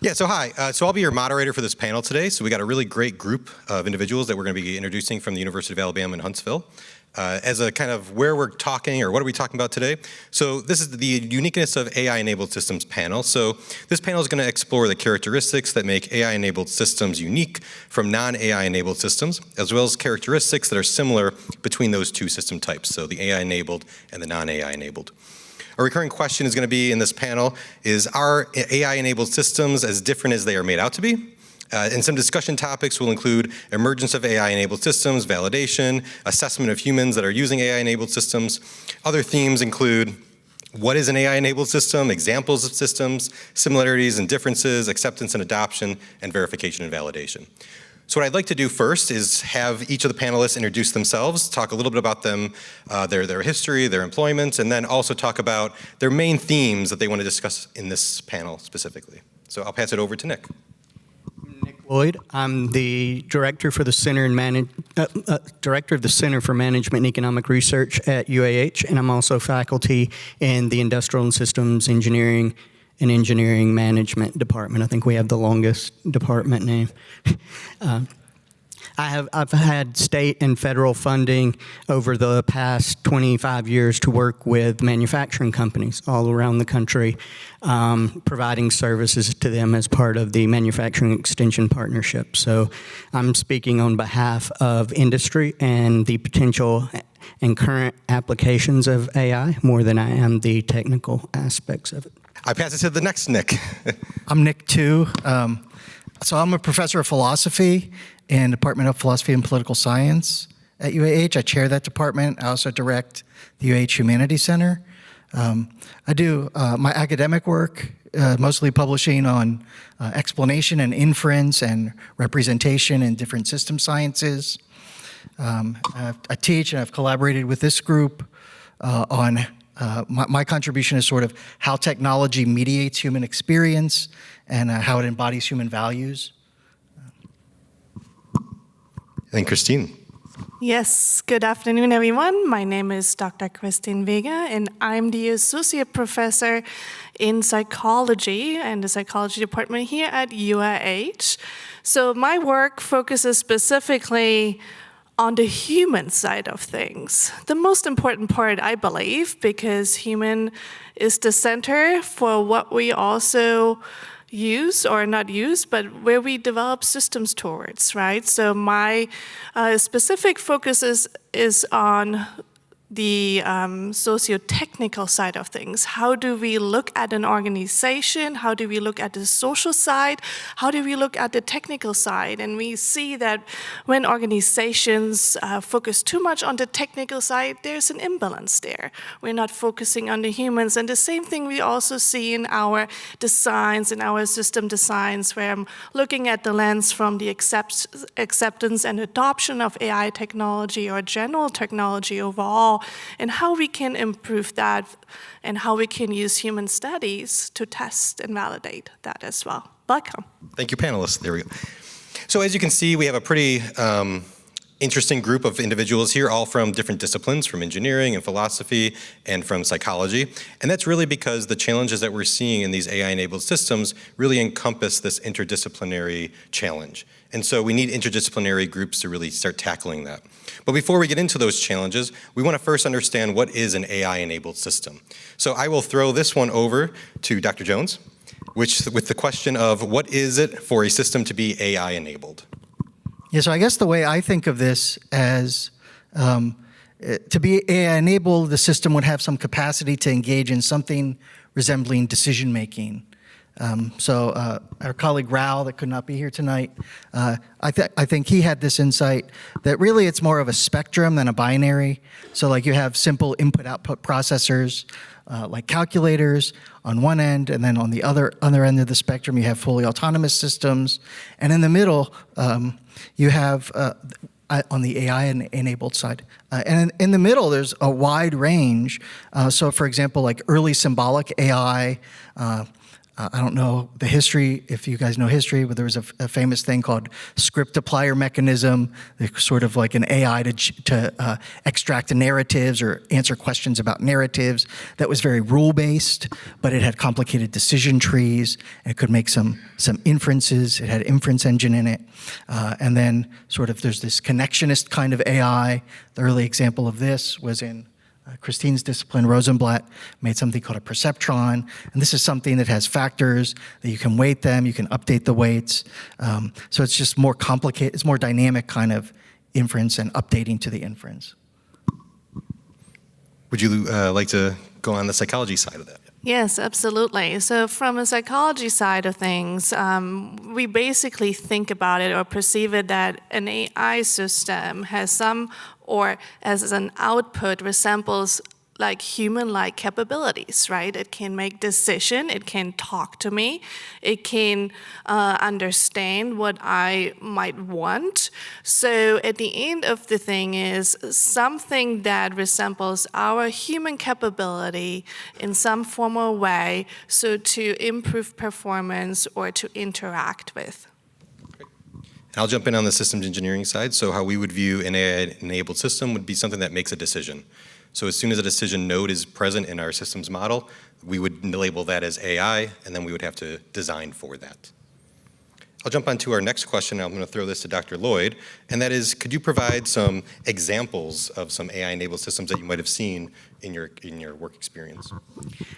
Yeah, so hi. So I'll be your moderator for this panel today. So we got a really great group of individuals that we're going to be introducing from the University of Alabama in Huntsville. As a kind of where we're talking or what are we talking about today. So this is the uniqueness of AI-enabled systems panel. So this panel is going to explore the characteristics that make AI-enabled systems unique from non-AI-enabled systems, as well as characteristics that are similar between those two system types, so the AI-enabled and the non-AI-enabled. A recurring question is going to be in this panel is, are AI-enabled systems as different as they are made out to be? And some discussion topics will include emergence of AI-enabled systems, validation, assessment of humans that are using AI-enabled systems. Other themes include what is an AI-enabled system, examples of systems, similarities and differences, acceptance and adoption, and verification and validation. So what I'd like to do first is have each of the panelists introduce themselves, talk a little bit about them, their history, their employment, and then also talk about their main themes that they want to discuss in this panel specifically. So I'll pass it over to Nick. Loyd. I'm the director for the Center director of the Center for Management and Economic Research at UAH, and I'm also faculty in the Industrial and Systems Engineering and Engineering Management Department. I think we have the longest department name. I've had state and federal funding over the past 25 years to work with manufacturing companies all around the country, providing services to them as part of the Manufacturing Extension Partnership. So I'm speaking on behalf of industry and the potential and current applications of AI more than I am the technical aspects of it. I pass it to the next Nick. I'm Nick too. So I'm a professor of philosophy in the Department of Philosophy and Political Science at UAH. I chair that department. I also direct the UAH Humanities Center. I do my academic work, mostly publishing on explanation and inference and representation in different system sciences. I teach and I've collaborated with this group on my contribution is sort of how technology mediates human experience and how it embodies human values. And Kristin. Yes, good afternoon, everyone. My name is Dr. Kristin Weger, and I'm the Associate Professor in Psychology and the Psychology Department here at UAH. So my work focuses specifically on the human side of things. The most important part, I believe, because human is the center for what we also use or not use, but where we develop systems towards, right? So my specific focus is on the socio-technical side of things. How do we look at an organization? How do we look at the social side? How do we look at the technical side? And we see that when organizations focus too much on the technical side, there's an imbalance there. We're not focusing on the humans. And the same thing we also see in our designs, in our system designs, where I'm looking at the lens from the acceptance and adoption of AI technology or general technology overall, and how we can improve that and how we can use human studies to test and validate that as well. Welcome. Thank you, panelists. There we go. So as you can see, we have a pretty interesting group of individuals here, all from different disciplines, from engineering and philosophy and from psychology. And that's really because the challenges that we're seeing in these AI-enabled systems really encompass this interdisciplinary challenge. And so we need interdisciplinary groups to really start tackling that. But before we get into those challenges, we want to first understand what is an AI-enabled system. So I will throw this one over to Dr. Jones, with the question of what is it for a system to be AI-enabled? Yeah, so I guess the way I think of this as to be AI-enabled, the system would have some capacity to engage in something resembling decision-making. So our colleague Rao, that could not be here tonight, I think he had this insight that really it's more of a spectrum than a binary. So like you have simple input-output processors like calculators on one end, and then on the other end of the spectrum you have fully autonomous systems, and in the middle you have on the AI-enabled side. And in the middle, there's a wide range. So for example, like early symbolic AI, I don't know the history, if you guys know history, but there was a famous thing called script applier mechanism, sort of like an AI to extract narratives or answer questions about narratives that was very rule-based, but it had complicated decision trees, and it could make some inferences. It had an inference engine in it. And then sort of there's this connectionist kind of AI. The early example of this was in Kristin's discipline. Rosenblatt made something called a perceptron, and this is something that has factors that you can weight them, you can update the weights. So it's just more complicated, it's more dynamic kind of inference and updating to the inference. Would you like to go on the psychology side of that? Yes, absolutely. So from a psychology side of things, we basically think about it or perceive it that an AI system has some, or as an output, resembles like human-like capabilities, right? It can make decision, it can talk to me, it can understand what I might want. So at the end of the thing is something that resembles our human capability in some formal way, so to improve performance or to interact with. I'll jump in on the systems engineering side. So how we would view an AI-enabled system would be something that makes a decision. So as soon as a decision node is present in our systems model, we would label that as AI, and then we would have to design for that. I'll jump on to our next question. I'm going to throw this to Dr. Loyd, and that is, could you provide some examples of some AI-enabled systems that you might have seen in your work experience?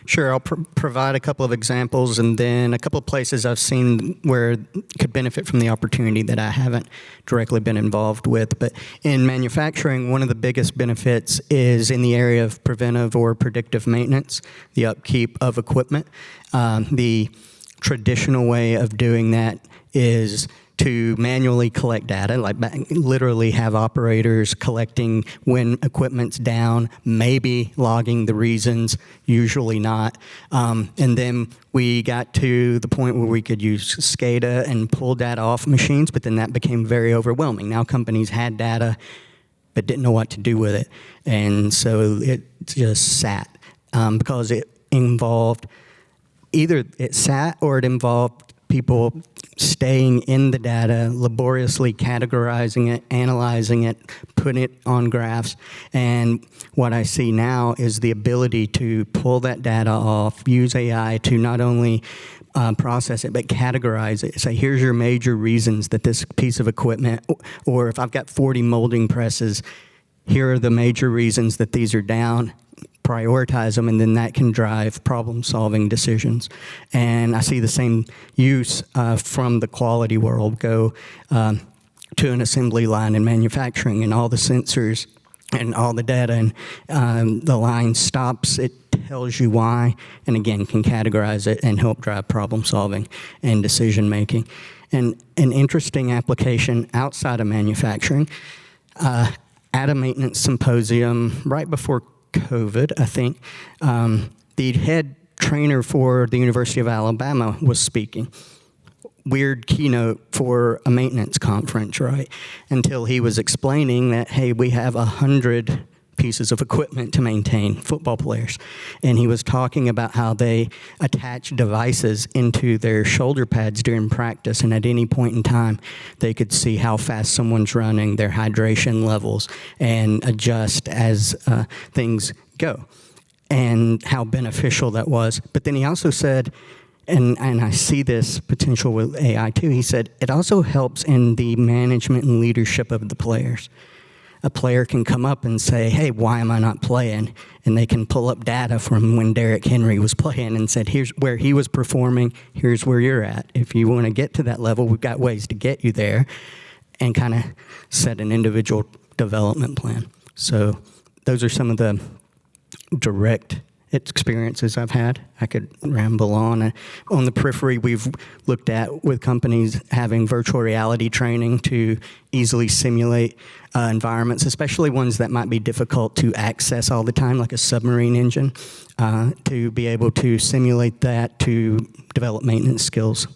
Sure, I'll provide a couple of examples and then a couple of places I've seen where it could benefit from the opportunity that I haven't directly been involved with. But in manufacturing, one of the biggest benefits is in the area of preventive or predictive maintenance, the upkeep of equipment. The traditional way of doing that is to manually collect data, like literally have operators collecting when equipment's down, maybe logging the reasons, usually not. And then we got to the point where we could use SCADA and pull data off machines, but then that became very overwhelming. Now companies had data, but didn't know what to do with it. And so it just sat because it involved, either it sat or it involved people staying in the data, laboriously categorizing it, analyzing it, putting it on graphs. And what I see now is the ability to pull that data off, use AI to not only process it, but categorize it. Say, here's your major reasons that this piece of equipment, or if I've got 40 molding presses, here are the major reasons that these are down. Prioritize them, and then that can drive problem-solving decisions. And I see the same use from the quality world go to an assembly line in manufacturing, and all the sensors and all the data, and the line stops, it tells you why, and again, can categorize it and help drive problem-solving and decision-making. And an interesting application outside of manufacturing, at a maintenance symposium right before COVID, I think, the head trainer for the University of Alabama was speaking. Weird keynote for a maintenance conference, right? Until he was explaining that, hey, we have 100 pieces of equipment to maintain, football players. And he was talking about how they attach devices into their shoulder pads during practice, and at any point in time, they could see how fast someone's running, their hydration levels, and adjust as things go, and how beneficial that was. But then he also said, and I see this potential with AI too, he said, it also helps in the management and leadership of the players. A player can come up and say, hey, why am I not playing? And they can pull up data from when Derrick Henry was playing and said, here's where he was performing, here's where you're at. If you want to get to that level, we've got ways to get you there, and kind of set an individual development plan. So those are some of the direct experiences I've had. I could ramble on. On the periphery, we've looked at with companies having virtual reality training to easily simulate environments, especially ones that might be difficult to access all the time, like a submarine engine, to be able to simulate that to develop maintenance skills.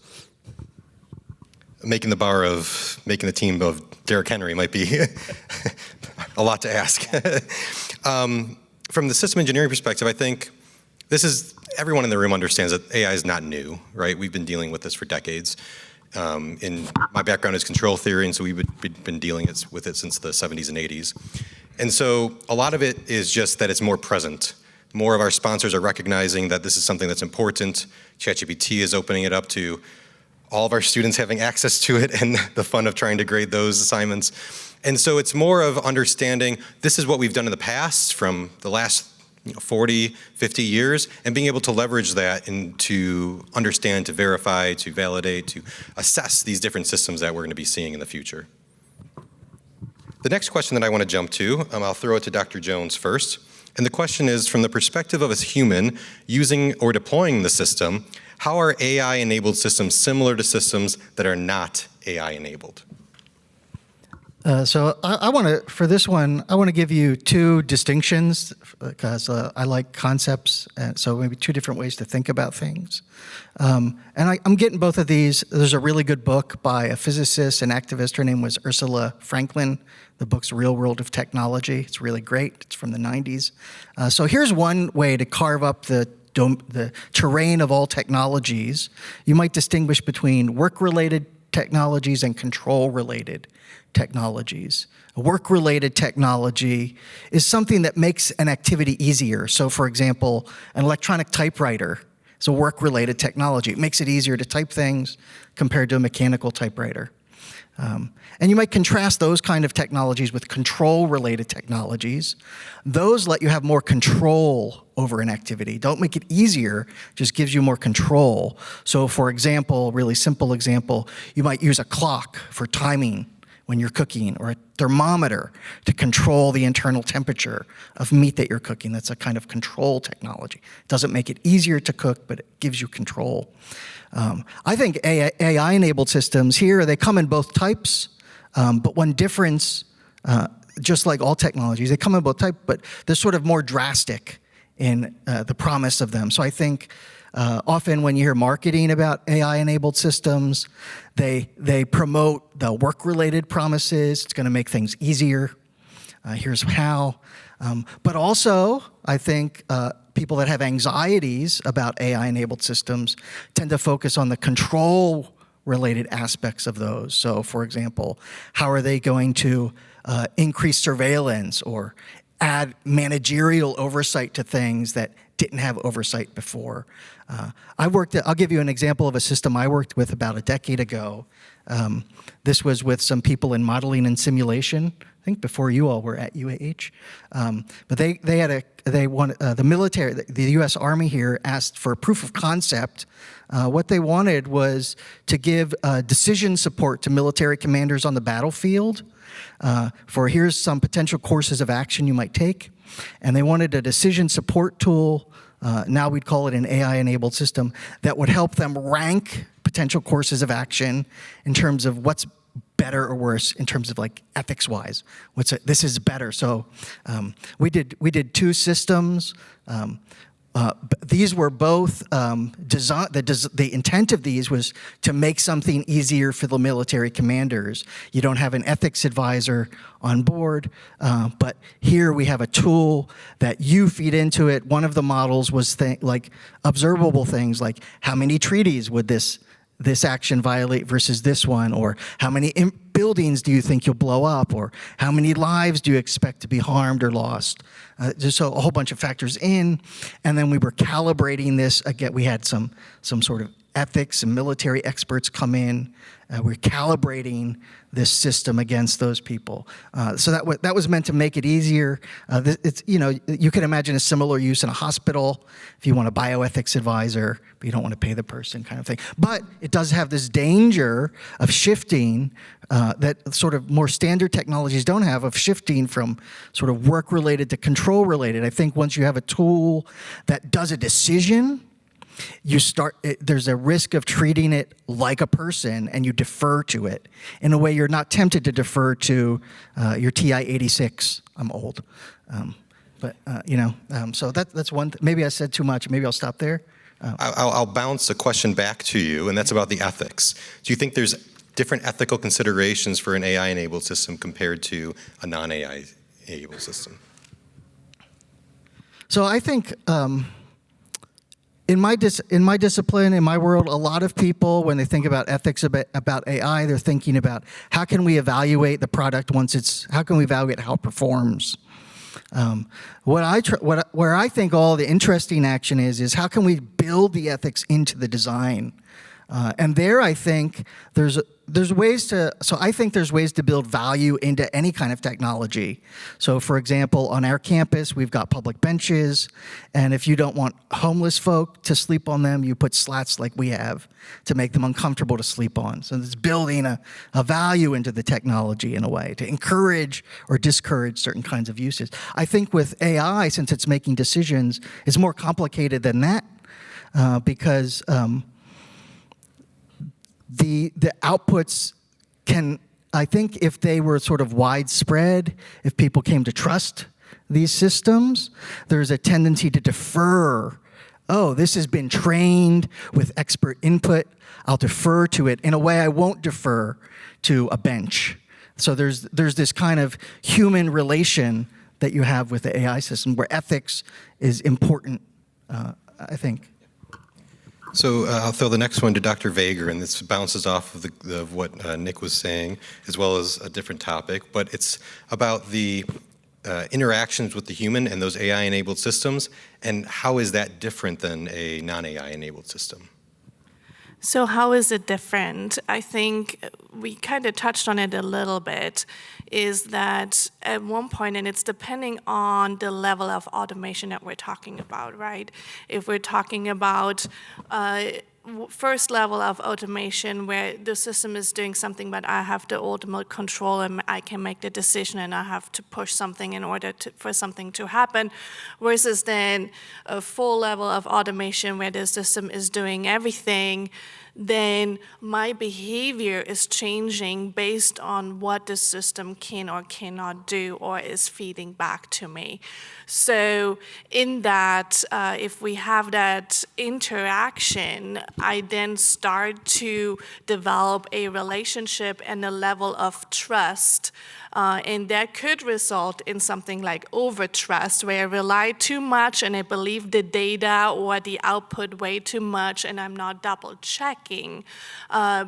Making the team of Derrick Henry might be a lot to ask. From the system engineering perspective, I think this is, everyone in the room understands that AI is not new, right? We've been dealing with this for decades. In my background is control theory, and so we've been dealing with it since the 70s and 80s. And so a lot of it is just that it's more present. More of our sponsors are recognizing that this is something that's important. ChatGPT is opening it up to all of our students having access to it and the fun of trying to grade those assignments. And so it's more of understanding this is what we've done in the past from the last 40, 50 years, and being able to leverage that and to understand, to verify, to validate, to assess these different systems that we're going to be seeing in the future. The next question that I want to jump to, I'll throw it to Dr. Jones first. And the question is, from the perspective of a human using or deploying the system, how are AI-enabled systems similar to systems that are not AI-enabled? So I want to, for this one, I want to give you two distinctions because I like concepts, and so maybe two different ways to think about things. And I'm getting both of these. There's a really good book by a physicist and activist. Her name was Ursula Franklin. The book's Real World of Technology. It's really great. It's from the 90s. So here's one way to carve up the terrain of all technologies. You might distinguish between work-related technologies and control-related technologies. A work-related technology is something that makes an activity easier. So for example, an electronic typewriter is a work-related technology. It makes it easier to type things compared to a mechanical typewriter. And you might contrast those kind of technologies with control-related technologies. Those let you have more control over an activity. Don't make it easier, just gives you more control. So for example, really simple example, you might use a clock for timing when you're cooking, or a thermometer to control the internal temperature of meat that you're cooking. That's a kind of control technology. It doesn't make it easier to cook, but it gives you control. I think AI-enabled systems here, they come in both types, but one difference, just like all technologies, they come in both types, but they're sort of more drastic in the promise of them. So I think often when you hear marketing about AI-enabled systems, they promote the work-related promises. It's going to make things easier. Here's how. But also, I think people that have anxieties about AI-enabled systems tend to focus on the control-related aspects of those. So, for example, how are they going to increase surveillance or add managerial oversight to things that didn't have oversight before? I'll give you an example of a system I worked with about a decade ago. This was with some people in modeling and simulation, I think before you all were at UAH. But the military, the U.S. Army here asked for a proof of concept. What they wanted was to give decision support to military commanders on the battlefield for here's some potential courses of action you might take. And they wanted a decision support tool, now we'd call it an AI-enabled system, that would help them rank potential courses of action in terms of what's better or worse in terms of like ethics-wise. This is better. So we did two systems. These were both the intent of these was to make something easier for the military commanders. You don't have an ethics advisor on board, but here we have a tool that you feed into it. One of the models was like observable things like how many treaties would this action violate versus this one, or how many buildings do you think you'll blow up, or how many lives do you expect to be harmed or lost? Just a whole bunch of factors in, and then we were calibrating this. Again, we had some sort of ethics and military experts come in. We're calibrating this system against those people. So that was meant to make it easier. You can imagine a similar use in a hospital if you want a bioethics advisor, but you don't want to pay the person kind of thing. But it does have this danger of shifting that sort of more standard technologies don't have, of shifting from sort of work-related to control-related. I think once you have a tool that does a decision, there's a risk of treating it like a person, and you defer to it in a way you're not tempted to defer to your TI-86. I'm old. So that's one. Maybe I said too much. Maybe I'll stop there. I'll bounce a question back to you, and that's about the ethics. Do you think there's different ethical considerations for an AI-enabled system compared to a non-AI-enabled system? So I think in my discipline, in my world, a lot of people, when they think about ethics about AI, they're thinking about how can we evaluate the product how can we evaluate how it performs? Where I think all the interesting action is how can we build the ethics into the design? And there, I think there's ways to build value into any kind of technology. So, for example, on our campus, we've got public benches, and if you don't want homeless folk to sleep on them, you put slats like we have to make them uncomfortable to sleep on. So it's building a value into the technology in a way to encourage or discourage certain kinds of uses. I think with AI, since it's making decisions, it's more complicated than that because the outputs can, I think if they were sort of widespread, if people came to trust these systems, there's a tendency to defer. Oh, this has been trained with expert input. I'll defer to it in a way I won't defer to a bench. So there's this kind of human relation that you have with the AI system where ethics is important, I think. So I'll throw the next one to Dr. Weger, and this bounces off of what Nick was saying, as well as a different topic, but it's about the interactions with the human and those AI-enabled systems, and how is that different than a non-AI-enabled system? So how is it different? I think we kind of touched on it a little bit, is that at one point, and it's depending on the level of automation that we're talking about, right? If we're talking about first level of automation where the system is doing something but I have the ultimate control and I can make the decision and I have to push something in order for something to happen, versus then a full level of automation where the system is doing everything, then my behavior is changing based on what the system can or cannot do or is feeding back to me. So in that, if we have that interaction, I then start to develop a relationship and a level of trust. And that could result in something like overtrust, where I rely too much and I believe the data or the output way too much, and I'm not double checking.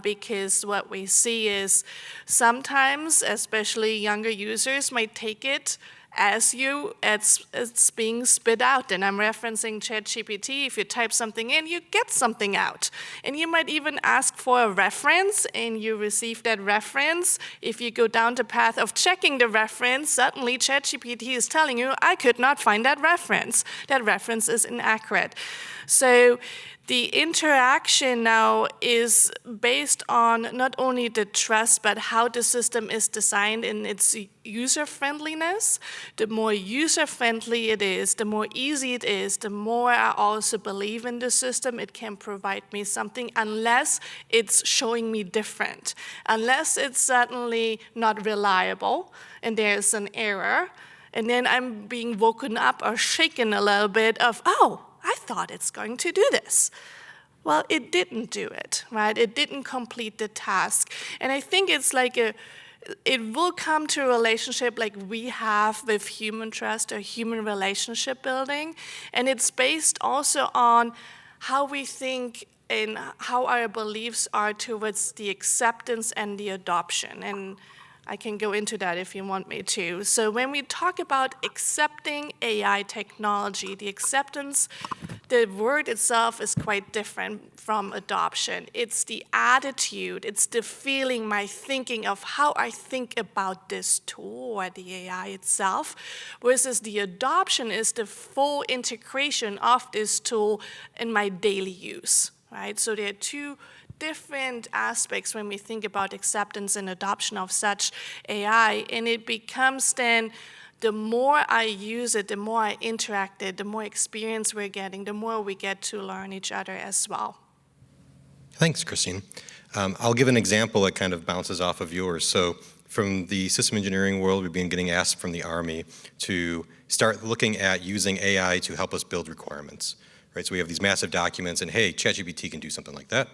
Because what we see is sometimes, especially younger users, might take it as it's being spit out. And I'm referencing ChatGPT. If you type something in, you get something out. And you might even ask for a reference, and you receive that reference. If you go down the path of checking the reference, suddenly ChatGPT is telling you, I could not find that reference. That reference is inaccurate. So the interaction now is based on not only the trust, but how the system is designed in its user-friendliness. The more user-friendly it is, the more easy it is, the more I also believe in the system. It can provide me something unless it's showing me different, unless it's suddenly not reliable and there's an error. And then I'm being woken up or shaken a little bit of, oh, I thought it's going to do this. Well, it didn't do it, right? It didn't complete the task. And I think it's like it will come to a relationship like we have with human trust or human relationship building. And it's based also on how we think and how our beliefs are towards the acceptance and the adoption. And I can go into that if you want me to. So when we talk about accepting AI technology, the acceptance, the word itself is quite different from adoption. It's the attitude, it's the feeling, my thinking of how I think about this tool or the AI itself, versus the adoption is the full integration of this tool in my daily use, right? So there are two different aspects when we think about acceptance and adoption of such AI, and it becomes then the more I use it, the more I interact it, the more experience we're getting, the more we get to learn each other as well. Thanks, Kristin. I'll give an example that kind of bounces off of yours. So from the system engineering world, we've been getting asked from the Army to start looking at using AI to help us build requirements, right? So we have these massive documents, and hey, ChatGPT can do something like that.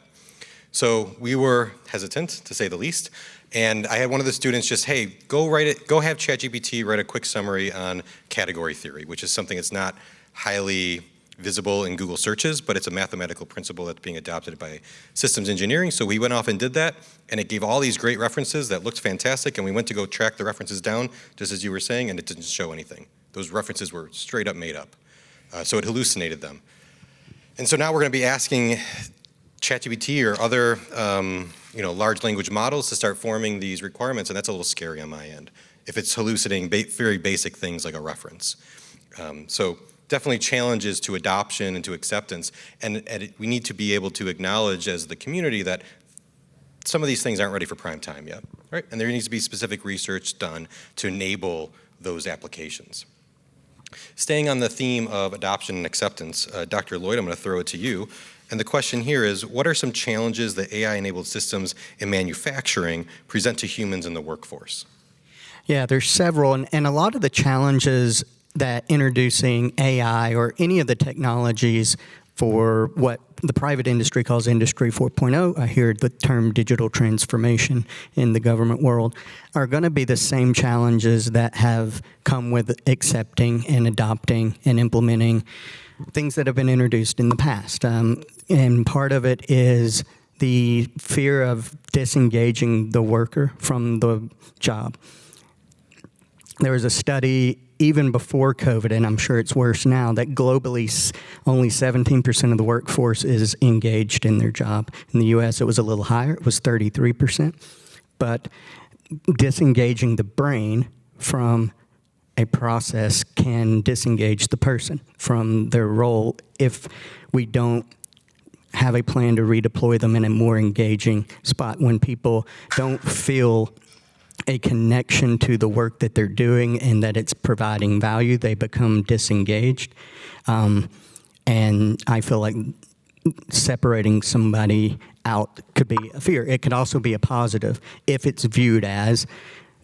So we were hesitant, to say the least, and I had one of the students just, hey, go have ChatGPT write a quick summary on category theory, which is something that's not highly visible in Google searches, but it's a mathematical principle that's being adopted by systems engineering. So we went off and did that, and it gave all these great references that looked fantastic, and we went to go track the references down, just as you were saying, and it didn't show anything. Those references were straight up made up. So it hallucinated them. And so now we're going to be asking ChatGPT or other large language models to start forming these requirements, and that's a little scary on my end, if it's hallucinating very basic things like a reference. So definitely challenges to adoption and to acceptance, and we need to be able to acknowledge as the community that some of these things aren't ready for prime time yet, right? And there needs to be specific research done to enable those applications. Staying on the theme of adoption and acceptance, Dr. Loyd, I'm going to throw it to you. And the question here is, what are some challenges that AI-enabled systems in manufacturing present to humans in the workforce? Yeah, there's several, and a lot of the challenges that introducing AI or any of the technologies for what the private industry calls Industry 4.0, I hear the term digital transformation in the government world, are going to be the same challenges that have come with accepting and adopting and implementing things that have been introduced in the past. And part of it is the fear of disengaging the worker from the job. There was a study even before COVID, and I'm sure it's worse now, that globally only 17% of the workforce is engaged in their job. In the US, it was a little higher, it was 33%. But disengaging the brain from a process can disengage the person from their role if we don't have a plan to redeploy them in a more engaging spot. When people don't feel a connection to the work that they're doing and that it's providing value, they become disengaged. And I feel like separating somebody out could be a fear. It could also be a positive if it's viewed as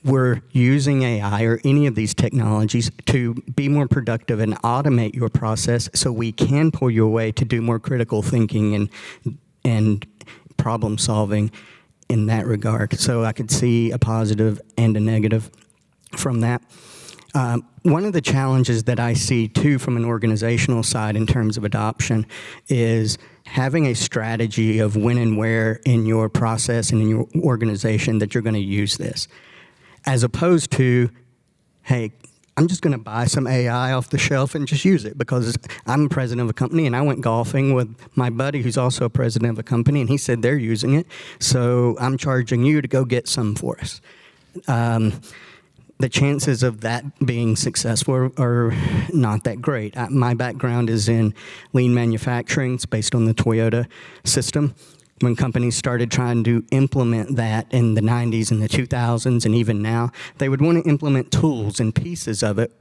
we're using AI or any of these technologies to be more productive and automate your process so we can pull you away to do more critical thinking and problem solving in that regard. So I could see a positive and a negative from that. One of the challenges that I see too from an organizational side in terms of adoption is having a strategy of when and where in your process and in your organization that you're going to use this, as opposed to, hey, I'm just going to buy some AI off the shelf and just use it because I'm president of a company and I went golfing with my buddy who's also a president of a company and he said they're using it, so I'm charging you to go get some for us. The chances of that being successful are not that great. My background is in lean manufacturing. It's based on the Toyota system. When companies started trying to implement that in the 90s and the 2000s and even now, they would want to implement tools and pieces of it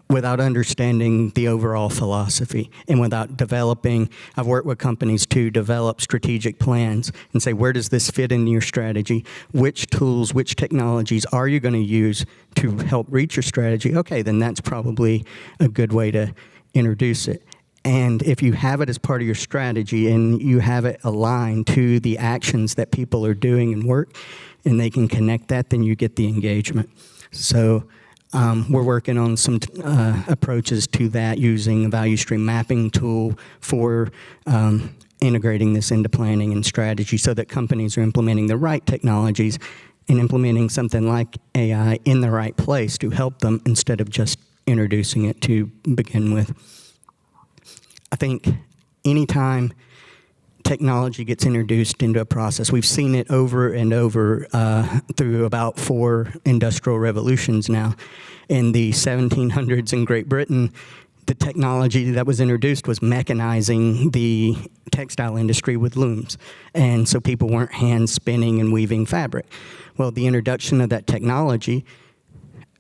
without understanding the overall philosophy and without developing. I've worked with companies to develop strategic plans and say, where does this fit into your strategy? Which tools, which technologies are you going to use to help reach your strategy? Okay, then that's probably a good way to introduce it. And if you have it as part of your strategy and you have it aligned to the actions that people are doing in work and they can connect that, then you get the engagement. So we're working on some approaches to that using a value stream mapping tool for integrating this into planning and strategy so that companies are implementing the right technologies and implementing something like AI in the right place to help them instead of just introducing it to begin with. I think anytime technology gets introduced into a process, we've seen it over and over through about 4 industrial revolutions now. In the 1700s in Great Britain, the technology that was introduced was mechanizing the textile industry with looms. And so people weren't hand spinning and weaving fabric. Well, the introduction of that technology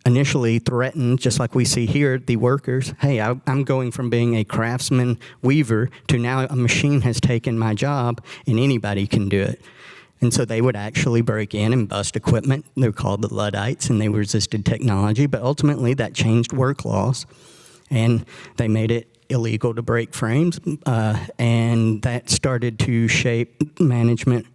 initially threatened, just like we see here, the workers. Hey, I'm going from being a craftsman weaver to now a machine has taken my job and anybody can do it. And so they would actually break in and bust equipment. They're called the Luddites and they resisted technology, but ultimately that changed work laws and they made it illegal to break frames, and that started to shape management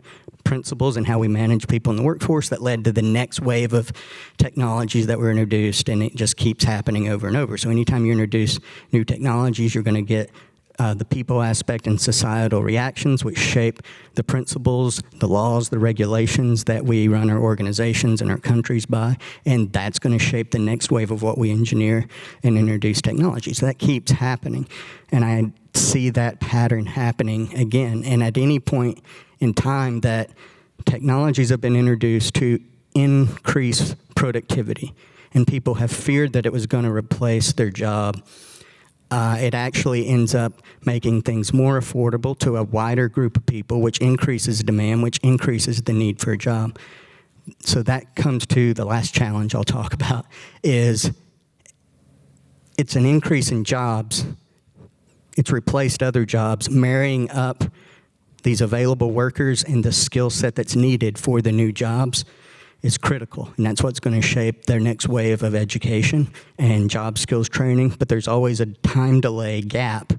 principles and how we manage people in the workforce that led to the next wave of technologies that were introduced, and it just keeps happening over and over. So anytime you introduce new technologies, you're going to get the people aspect and societal reactions, which shape the principles, the laws, the regulations that we run our organizations and our countries by, and that's going to shape the next wave of what we engineer and introduce technology. So that keeps happening, and I see that pattern happening again. And at any point in time that technologies have been introduced to increase productivity, and people have feared that it was going to replace their job, it actually ends up making things more affordable to a wider group of people, which increases demand, which increases the need for a job. So that comes to the last challenge I'll talk about, is it's an increase in jobs. It's replaced other jobs, marrying up these available workers and the skill set that's needed for the new jobs is critical, and that's what's going to shape their next wave of education and job skills training. But there's always a time delay gap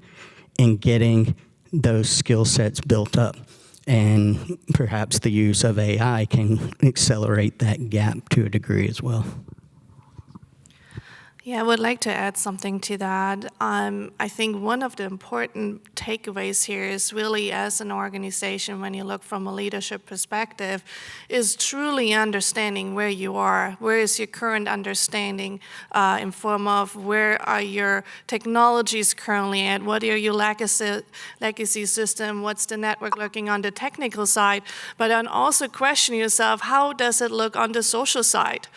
in getting those skill sets built up, and perhaps the use of AI can accelerate that gap to a degree as well. Yeah, I would like to add something to that. I think one of the important takeaways here is really, as an organization, when you look from a leadership perspective, is truly understanding where you are. Where is your current understanding in form of where are your technologies currently at? What are your legacy system? What's the network looking on the technical side? But then also question yourself, how does it look on the social side?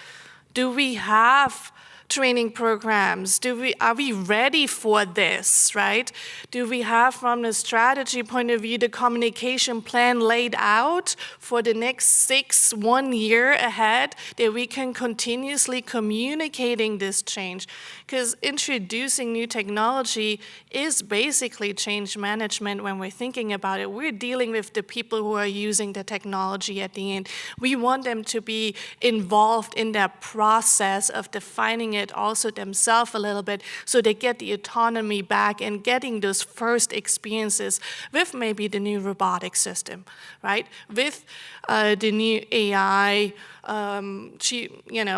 Do we have training programs? Are we ready for this, right? Do we have, from the strategy point of view, the communication plan laid out for the next 1 year ahead, that we can continuously communicating this change? Because introducing new technology is basically change management when we're thinking about it. We're dealing with the people who are using the technology at the end. We want them to be involved in that process of defining it also themselves a little bit, so they get the autonomy back and getting those first experiences with maybe the new robotic system, right? With the new AI,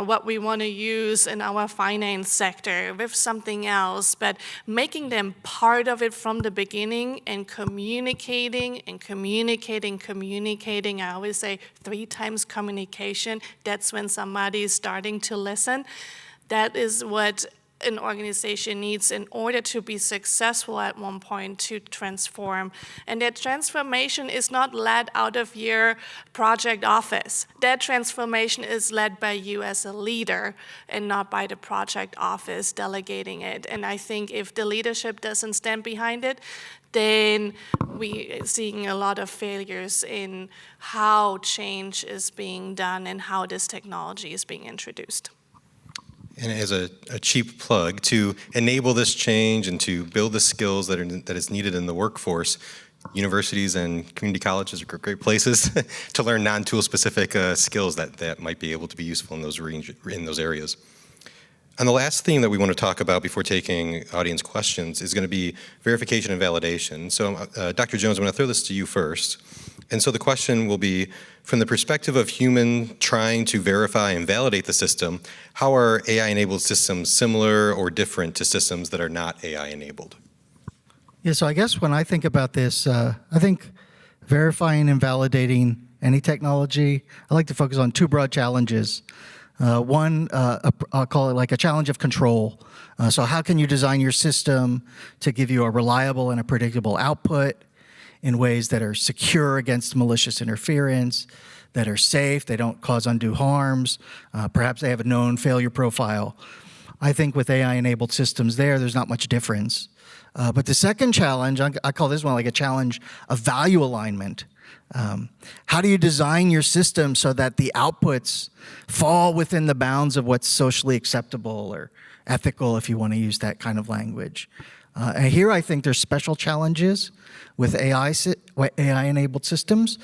what we want to use in our finance sector, with something else, but making them part of it from the beginning and communicating. I always say 3 times communication. That's when somebody is starting to listen. That is what an organization needs in order to be successful at one point to transform. And that transformation is not led out of your project office. That transformation is led by you as a leader and not by the project office delegating it. And I think if the leadership doesn't stand behind it, then we are seeing a lot of failures in how change is being done and how this technology is being introduced. And as a cheap plug, to enable this change and to build the skills that is needed in the workforce, universities and community colleges are great places to learn non-tool specific skills that might be able to be useful in those areas. And the last theme that we want to talk about before taking audience questions is going to be verification and validation. So Dr. Jones, I'm going to throw this to you first. And so the question will be, from the perspective of human trying to verify and validate the system, how are AI-enabled systems similar or different to systems that are not AI-enabled? Yeah, so I guess when I think about this, I think verifying and validating any technology, I like to focus on 2 broad challenges. One, I'll call it like a challenge of control. So how can you design your system to give you a reliable and a predictable output in ways that are secure against malicious interference, that are safe, they don't cause undue harms, perhaps they have a known failure profile. I think with AI-enabled systems there's not much difference. But the second challenge, I call this one like a challenge of value alignment. How do you design your system so that the outputs fall within the bounds of what's socially acceptable or ethical, if you want to use that kind of language? And here I think there's special challenges with AI-enabled systems,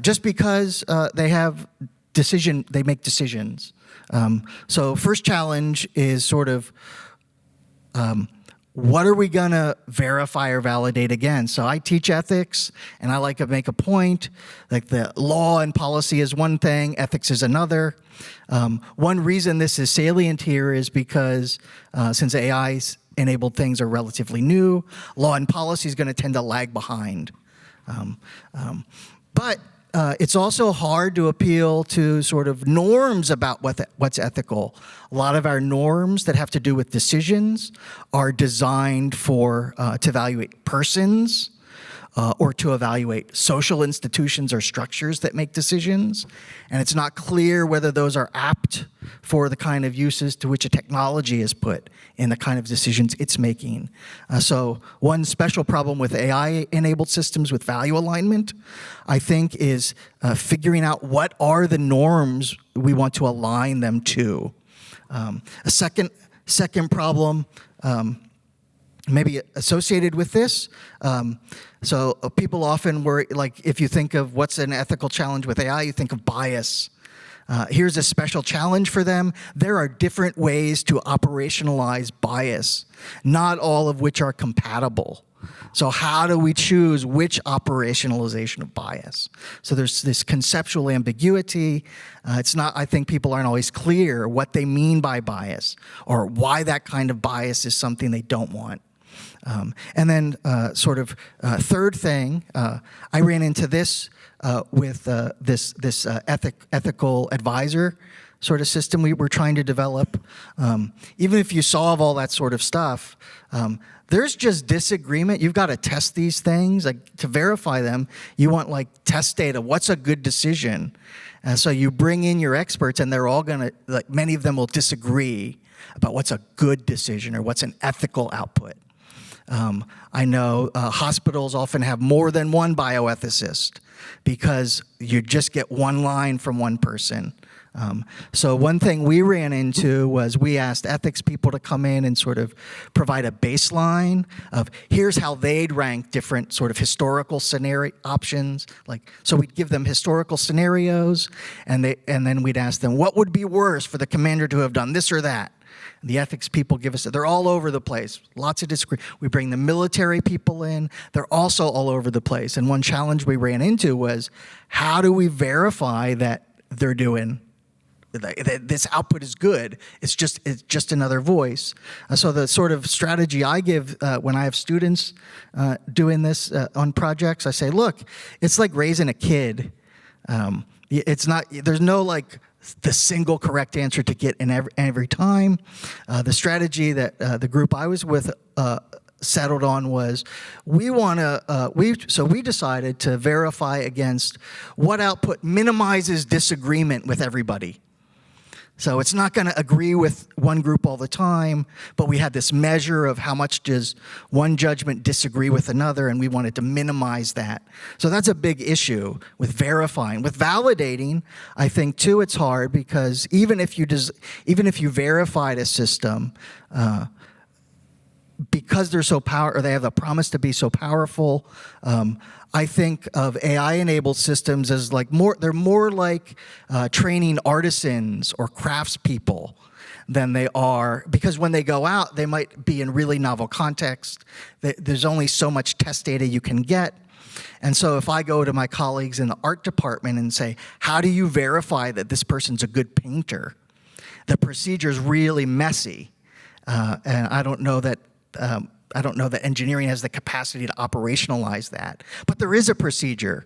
just because they make decisions. So first challenge is sort of, what are we going to verify or validate again? So I teach ethics, and I like to make a point, like the law and policy is one thing, ethics is another. One reason this is salient here is because since AI's AI-enabled things are relatively new. Law and policy is going to tend to lag behind. But it's also hard to appeal to sort of norms about what's ethical. A lot of our norms that have to do with decisions are designed to evaluate persons, or to evaluate social institutions or structures that make decisions. And it's not clear whether those are apt for the kind of uses to which a technology is put in the kind of decisions it's making. So one special problem with AI-enabled systems with value alignment, I think, is figuring out what are the norms we want to align them to. A second problem, maybe associated with this. So people often worry, like if you think of what's an ethical challenge with AI, you think of bias. Here's a special challenge for them. There are different ways to operationalize bias, not all of which are compatible. So how do we choose which operationalization of bias? So there's this conceptual ambiguity. It's not, I think people aren't always clear what they mean by bias or why that kind of bias is something they don't want. And then third thing, I ran into this with this ethical advisor sort of system we were trying to develop. Even if you solve all that sort of stuff, there's just disagreement. You've got to test these things. Like, to verify them, you want like test data. What's a good decision? So you bring in your experts, and they're all going to, like, many of them will disagree about what's a good decision or what's an ethical output. I know hospitals often have more than one bioethicist because you just get one line from one person. So one thing we ran into was we asked ethics people to come in and sort of provide a baseline of here's how they'd rank different sort of historical scenario options. So we'd give them historical scenarios, and then we'd ask them what would be worse for the commander to have done this or that. The ethics people give us, they're all over the place. Lots of disagree. We bring the military people in. They're also all over the place. And one challenge we ran into was, how do we verify that they're doing, that this output is good? It's just another voice. So the sort of strategy I give when I have students doing this on projects, I say, look, it's like raising a kid. It's not, there's no like the single correct answer to get in every time. The strategy that the group I was with settled on was we decided to verify against what output minimizes disagreement with everybody. So it's not going to agree with one group all the time, but we had this measure of how much does one judgment disagree with another, and we wanted to minimize that. So that's a big issue with verifying. With validating, I think too it's hard because even if you verified a system, because they're so or they have the promise to be so powerful, I think of AI-enabled systems as like they're more like training artisans or craftspeople than they are, because when they go out, they might be in really novel context. There's only so much test data you can get. And so if I go to my colleagues in the art department and say, how do you verify that this person's a good painter? The procedure's really messy. And I don't know that engineering has the capacity to operationalize that. But there is a procedure.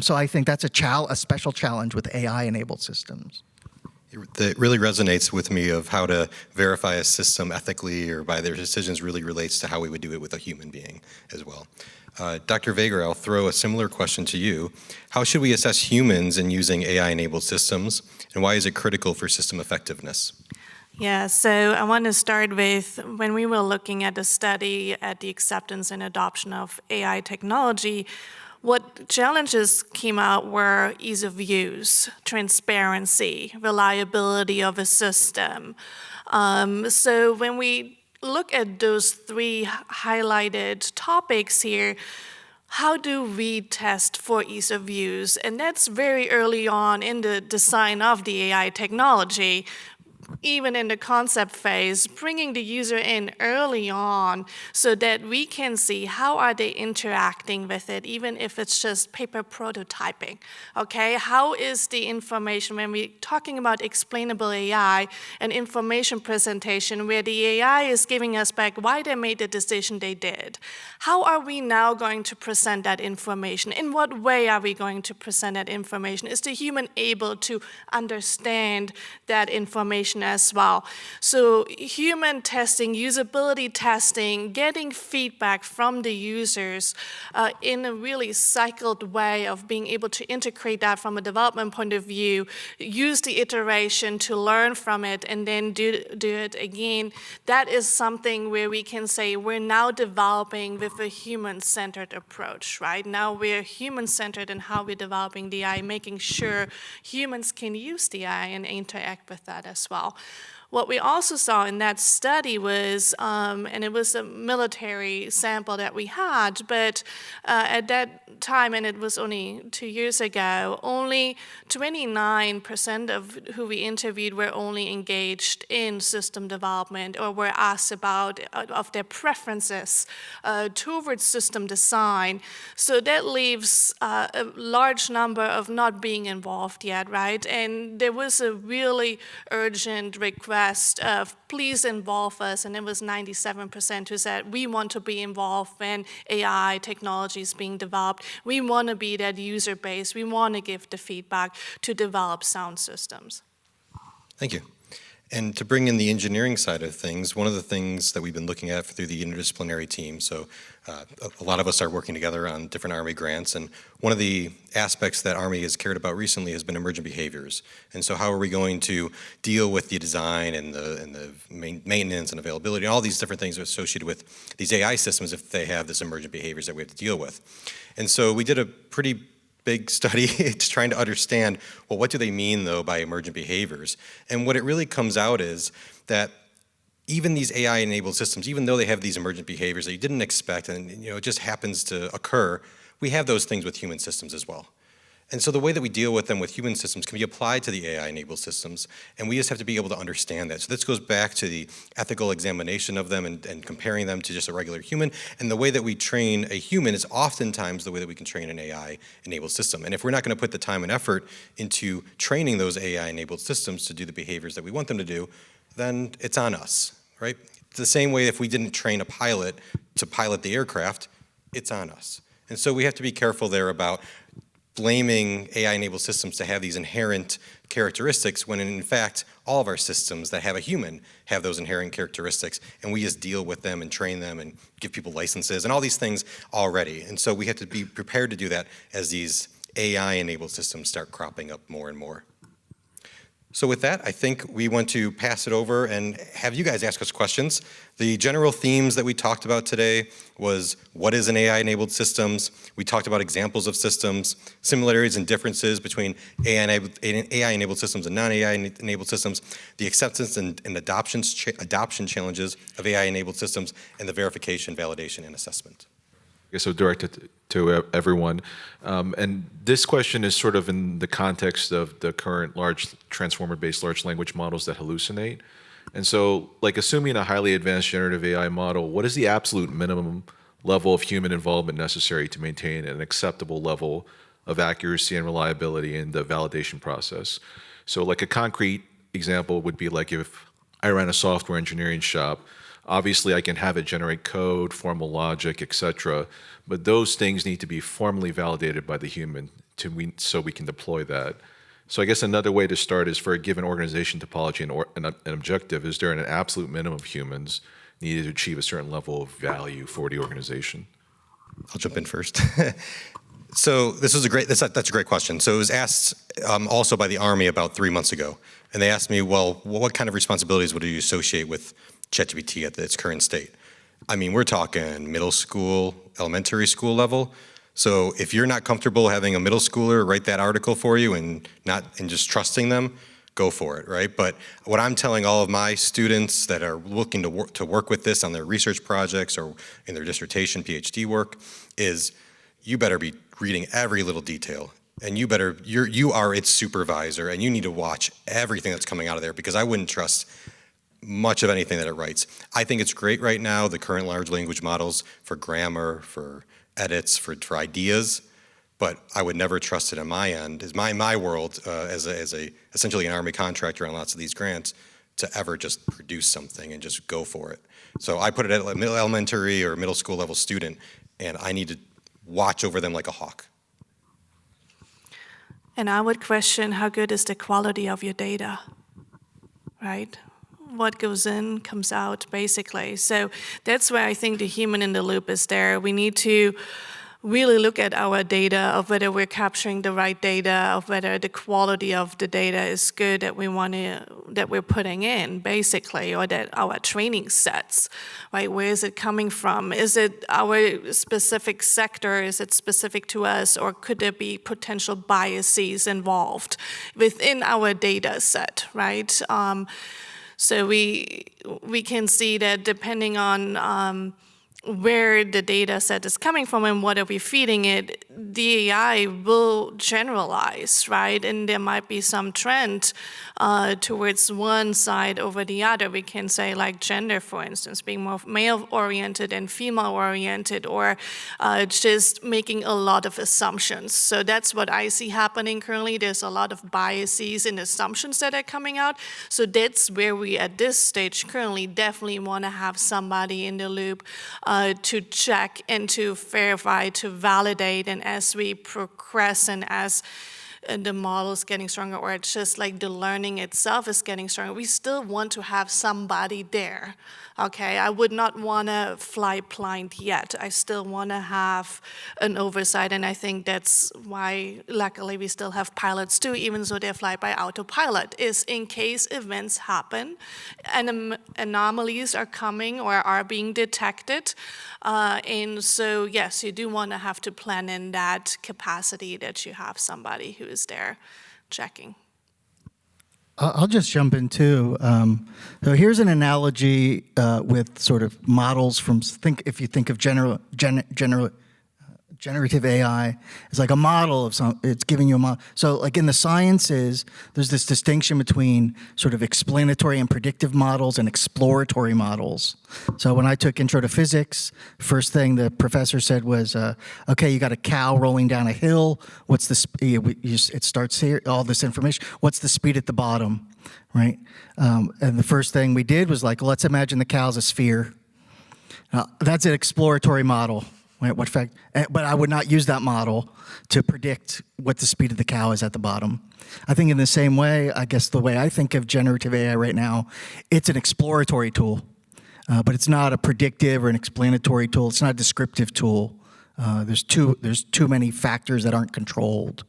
So I think that's a special challenge with AI-enabled systems. It really resonates with me of how to verify a system ethically or by their decisions really relates to how we would do it with a human being as well. Dr. Weger, I'll throw a similar question to you. How should we assess humans in using AI-enabled systems, and why is it critical for system effectiveness? Yeah, so I want to start with when we were looking at the study at the acceptance and adoption of AI technology, what challenges came out were ease of use, transparency, reliability of a system. So when we look at those three highlighted topics here, how do we test for ease of use? And that's very early on in the design of the AI technology. even in the concept phase, bringing the user in early on so that we can see how are they interacting with it, even if it's just paper prototyping, okay? How is the information, when we're talking about explainable AI and information presentation, where the AI is giving us back why they made the decision they did, how are we now going to present that information? In what way are we going to present that information? Is the human able to understand that information as well? So human testing, usability testing, getting feedback from the users in a really cycled way of being able to integrate that from a development point of view, use the iteration to learn from it, and then do it again. That is something where we can say we're now developing with a human-centered approach, right? Now we're human-centered in how we're developing the AI, making sure humans can use the AI and interact with that as well. What we also saw in that study was, and it was a military sample that we had, but at that time, and it was only 2 years ago, only 29% of who we interviewed were only engaged in system development or were asked about of their preferences towards system design. So that leaves a large number of not being involved yet, right? And there was a really urgent request of please involve us, and it was 97% who said we want to be involved when AI technology is being developed. We want to be that user base. We want to give the feedback to develop sound systems. Thank you. And to bring in the engineering side of things, one of the things that we've been looking at through the interdisciplinary team, so a lot of us are working together on different Army grants, and one of the aspects that Army has cared about recently has been emergent behaviors. And so how are we going to deal with the design and the maintenance and availability and all these different things associated with these AI systems if they have this emergent behaviors that we have to deal with? And so we did a pretty big study trying to understand, well, what do they mean, though, by emergent behaviors? And what it really comes out is that even these AI-enabled systems, even though they have these emergent behaviors that you didn't expect and it just happens to occur, we have those things with human systems as well. And so the way that we deal with them with human systems can be applied to the AI-enabled systems, and we just have to be able to understand that. So this goes back to the ethical examination of them and comparing them to just a regular human, and the way that we train a human is oftentimes the way that we can train an AI-enabled system. And if we're not going to put the time and effort into training those AI-enabled systems to do the behaviors that we want them to do, then it's on us, right? It's the same way if we didn't train a pilot to pilot the aircraft, it's on us. And so we have to be careful there about blaming AI-enabled systems to have these inherent characteristics when in fact all of our systems that have a human have those inherent characteristics, and we just deal with them and train them and give people licenses and all these things already. And so we have to be prepared to do that as these AI-enabled systems start cropping up more and more. So with that, I think we want to pass it over and have you guys ask us questions. The general themes that we talked about today was what is an AI-enabled systems? We talked about examples of systems, similarities and differences between AI-enabled systems and non-AI-enabled systems, the acceptance and adoption challenges of AI-enabled systems, and the verification, validation, and assessment. So directed to everyone. And this question is sort of in the context of the current large transformer-based large language models that hallucinate. And so, like, assuming a highly advanced generative AI model, what is the absolute minimum level of human involvement necessary to maintain an acceptable level of accuracy and reliability in the validation process? So, like, a concrete example would be like if I ran a software engineering shop. Obviously, I can have it generate code, formal logic, etc., but those things need to be formally validated by the human so we can deploy that. So I guess another way to start is for a given organization topology and an objective, is there an absolute minimum of humans needed to achieve a certain level of value for the organization? I'll jump in first. So that's a great question. So it was asked also by the Army about 3 months ago, and they asked me, well, what kind of responsibilities would you associate with ChatGPT at its current state? I mean, we're talking middle school, elementary school level. So if you're not comfortable having a middle schooler write that article for you and just trusting them, go for it, right? But what I'm telling all of my students that are looking to work with this on their research projects or in their dissertation, PhD work, is you better be reading every little detail, And you are its supervisor, and you need to watch everything that's coming out of there, because I wouldn't trust much of anything that it writes. I think it's great right now, the current large language models, for grammar, for edits, for ideas, but I would never trust it on my end, as my world, as essentially an Army contractor on lots of these grants, to ever just produce something and just go for it. So I put it at a elementary or middle school level student, and I need to watch over them like a hawk. And I would question, how good is the quality of your data, right? What goes in comes out, basically. So that's where I think the human in the loop is there. We need to really look at our data, of whether we're capturing the right data, of whether the quality of the data is good that we're putting in, basically, or that our training sets, right? Where is it coming from? Is it our specific sector? Is it specific to us, or could there be potential biases involved within our data set, right? So we can see that depending on where the data set is coming from and what are we feeding it, the AI will generalize, right? And there might be some trend towards one side over the other. We can say, like gender, for instance, being more male-oriented and female-oriented, or just making a lot of assumptions. So that's what I see happening currently. There's a lot of biases and assumptions that are coming out. So that's where we, at this stage currently, definitely want to have somebody in the loop to check and to verify, to validate, and as we progress and as the model is getting stronger, or it's just like the learning itself is getting stronger, we still want to have somebody there, okay? I would not want to fly blind yet. I still want to have an oversight, and I think that's why, luckily, we still have pilots too, even though they fly by autopilot, is in case events happen and anomalies are coming or are being detected. And so, yes, you do want to have to plan in that capacity that you have somebody who is there checking. I'll just jump in too. So here's an analogy with sort of models from, if you think of generative AI, it's like a model of it's giving you a model. So like in the sciences, there's this distinction between sort of explanatory and predictive models and exploratory models. So when I took Intro to Physics, first thing the professor said was, okay, you got a cow rolling down a hill. What's the speed? It starts here, all this information. What's the speed at the bottom, right? And the first thing we did was like, let's imagine the cow's a sphere. That's an exploratory model. What fact? But I would not use that model to predict what the speed of the cow is at the bottom. I think in the same way, I guess the way I think of generative AI right now, it's an exploratory tool, but it's not a predictive or an explanatory tool. It's not a descriptive tool. There's too many factors that aren't controlled.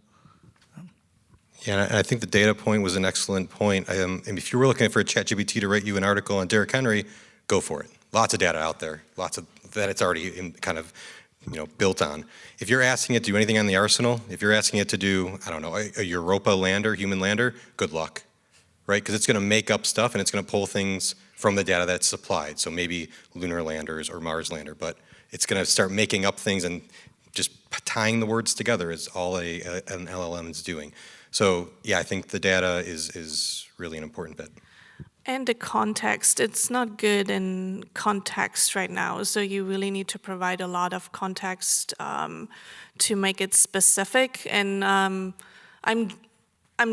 Yeah, and I think the data point was an excellent point. And if you were looking for a ChatGPT to write you an article on Derrick Henry, go for it. Lots of data out there, lots of that it's already kind of built on. If you're asking it to do anything on the arsenal, if you're asking it to do, I don't know, a Europa lander, human lander, good luck, right? Because it's going to make up stuff and it's going to pull things from the data that's supplied. So maybe lunar landers or Mars lander, but it's going to start making up things, and just tying the words together is all an LLM is doing. So yeah, I think the data is really an important bit. And the context, it's not good in context right now, so you really need to provide a lot of context to make it specific. And I'm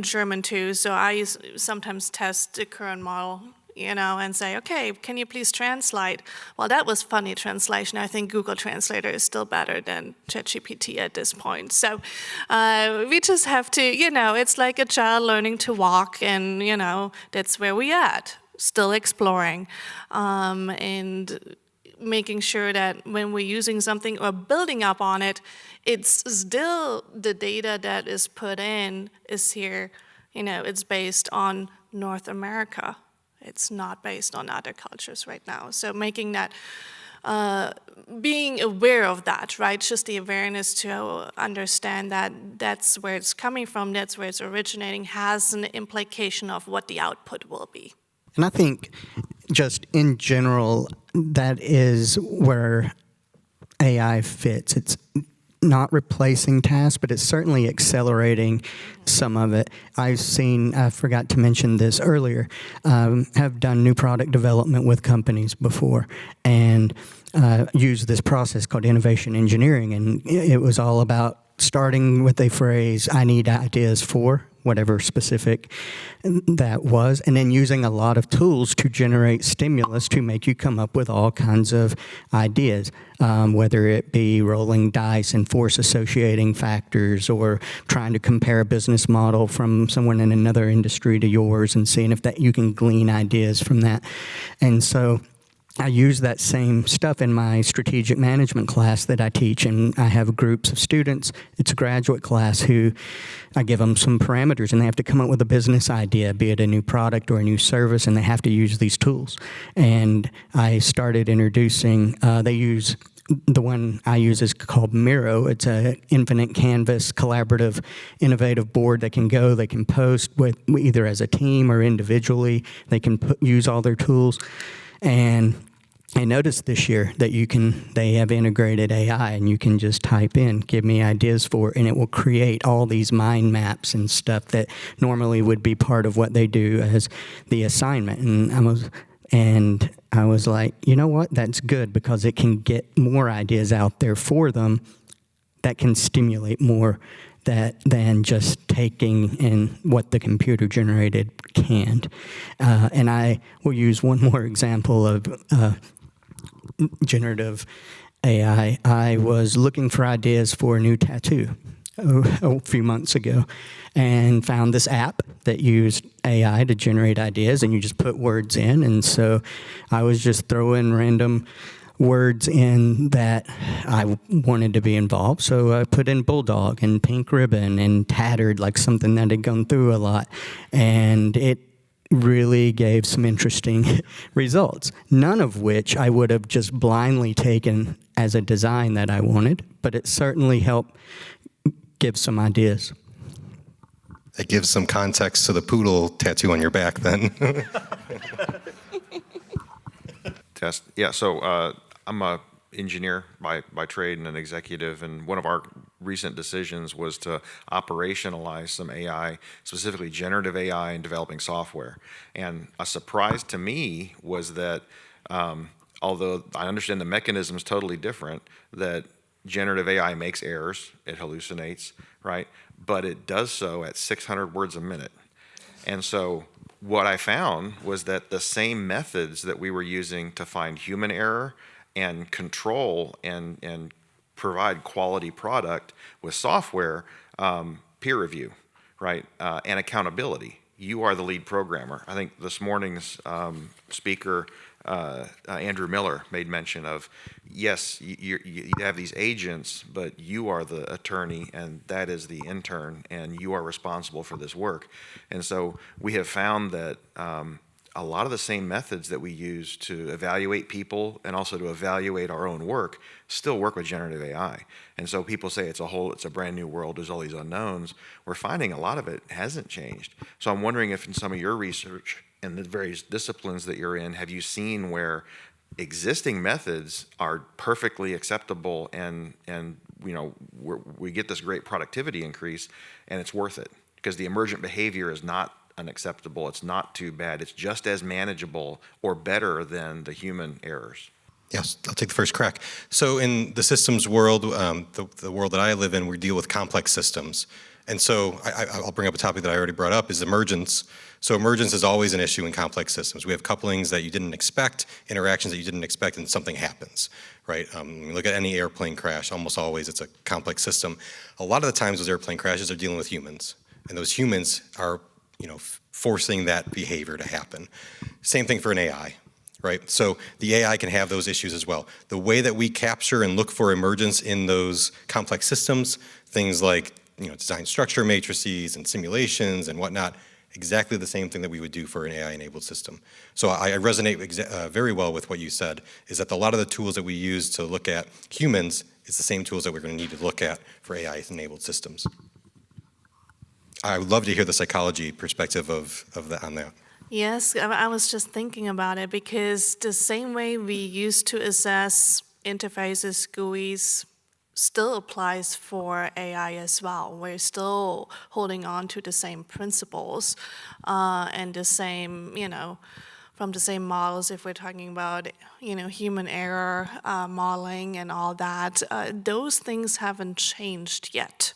German too, so I sometimes test the current model, and say, okay, can you please translate? Well, that was funny translation. I think Google Translator is still better than ChatGPT at this point. So we just have to, it's like a child learning to walk, and, that's where we at, still exploring, and making sure that when we're using something or building up on it, it's still the data that is put in is here, it's based on North America. It's not based on other cultures right now. So making that, being aware of that, right? Just the awareness to understand that that's where it's coming from, that's where it's originating, has an implication of what the output will be. And I think just in general, that is where AI fits. not replacing tasks, but it's certainly accelerating some of it. I forgot to mention this earlier, have done new product development with companies before, and used this process called innovation engineering, and it was all about starting with a phrase, I need ideas for, whatever specific that was, and then using a lot of tools to generate stimulus to make you come up with all kinds of ideas, whether it be rolling dice and force associating factors, or trying to compare a business model from someone in another industry to yours and seeing if that you can glean ideas from that. And so I use that same stuff in my strategic management class that I teach, and I have groups of students. It's a graduate class who I give them some parameters, and they have to come up with a business idea, be it a new product or a new service, and they have to use these tools. And I started introducing, the one I use is called Miro. It's an infinite canvas, collaborative, innovative board they can post with either as a team or individually. They can use all their tools. And I noticed this year that they have integrated AI, and you can just type in, give me ideas for, and it will create all these mind maps and stuff that normally would be part of what they do as the assignment. And I was like, you know what, that's good, because it can get more ideas out there for them that can stimulate more than just taking in what the computer generated can't. And I will use one more example of generative AI. I was looking for ideas for a new tattoo a few months ago, and found this app that used AI to generate ideas, and you just put words in. And so I was just throwing random words in that I wanted to be involved. So I put in bulldog and pink ribbon and tattered, like something that had gone through a lot. And it really gave some interesting results, none of which I would have just blindly taken as a design that I wanted, but it certainly helped give some ideas. It gives some context to the poodle tattoo on your back then. Test. Yeah, so I'm a engineer by trade and an executive, and one of our recent decisions was to operationalize some AI, specifically generative AI, in developing software. And a surprise to me was that although I understand the mechanism is totally different, that generative AI makes errors, it hallucinates, right? But it does so at 600 words a minute. And so what I found was that the same methods that we were using to find human error and control and provide quality product with software, peer review, right, and accountability. You are the lead programmer. I think this morning's speaker, Andrew Miller, made mention of, yes, you have these agents, but you are the attorney, and that is the intern, and you are responsible for this work. And so we have found that a lot of the same methods that we use to evaluate people and also to evaluate our own work still work with generative AI. And so people say it's a brand new world, there's all these unknowns. We're finding a lot of it hasn't changed. So I'm wondering if in some of your research and the various disciplines that you're in, have you seen where existing methods are perfectly acceptable and we get this great productivity increase and it's worth it? Because the emergent behavior is not unacceptable, it's not too bad, it's just as manageable or better than the human errors. Yes, I'll take the first crack. So in the systems world, the world that I live in, we deal with complex systems. And so I'll bring up a topic that I already brought up, is emergence. So emergence is always an issue in complex systems. We have couplings that you didn't expect, interactions that you didn't expect, and something happens, right? When you look at any airplane crash, almost always it's a complex system. A lot of the times those airplane crashes are dealing with humans, and those humans are forcing that behavior to happen. Same thing for an AI, right? So the AI can have those issues as well. The way that we capture and look for emergence in those complex systems, things like design structure matrices and simulations and whatnot, exactly the same thing that we would do for an AI-enabled system. So I resonate very well with what you said, is that a lot of the tools that we use to look at humans is the same tools that we're going to need to look at for AI-enabled systems. I would love to hear the psychology perspective on that. Yes, I was just thinking about it, because the same way we used to assess interfaces, GUIs, still applies for AI as well. We're still holding on to the same principles and the same, from the same models. If we're talking about, human error modeling and all that, those things haven't changed yet.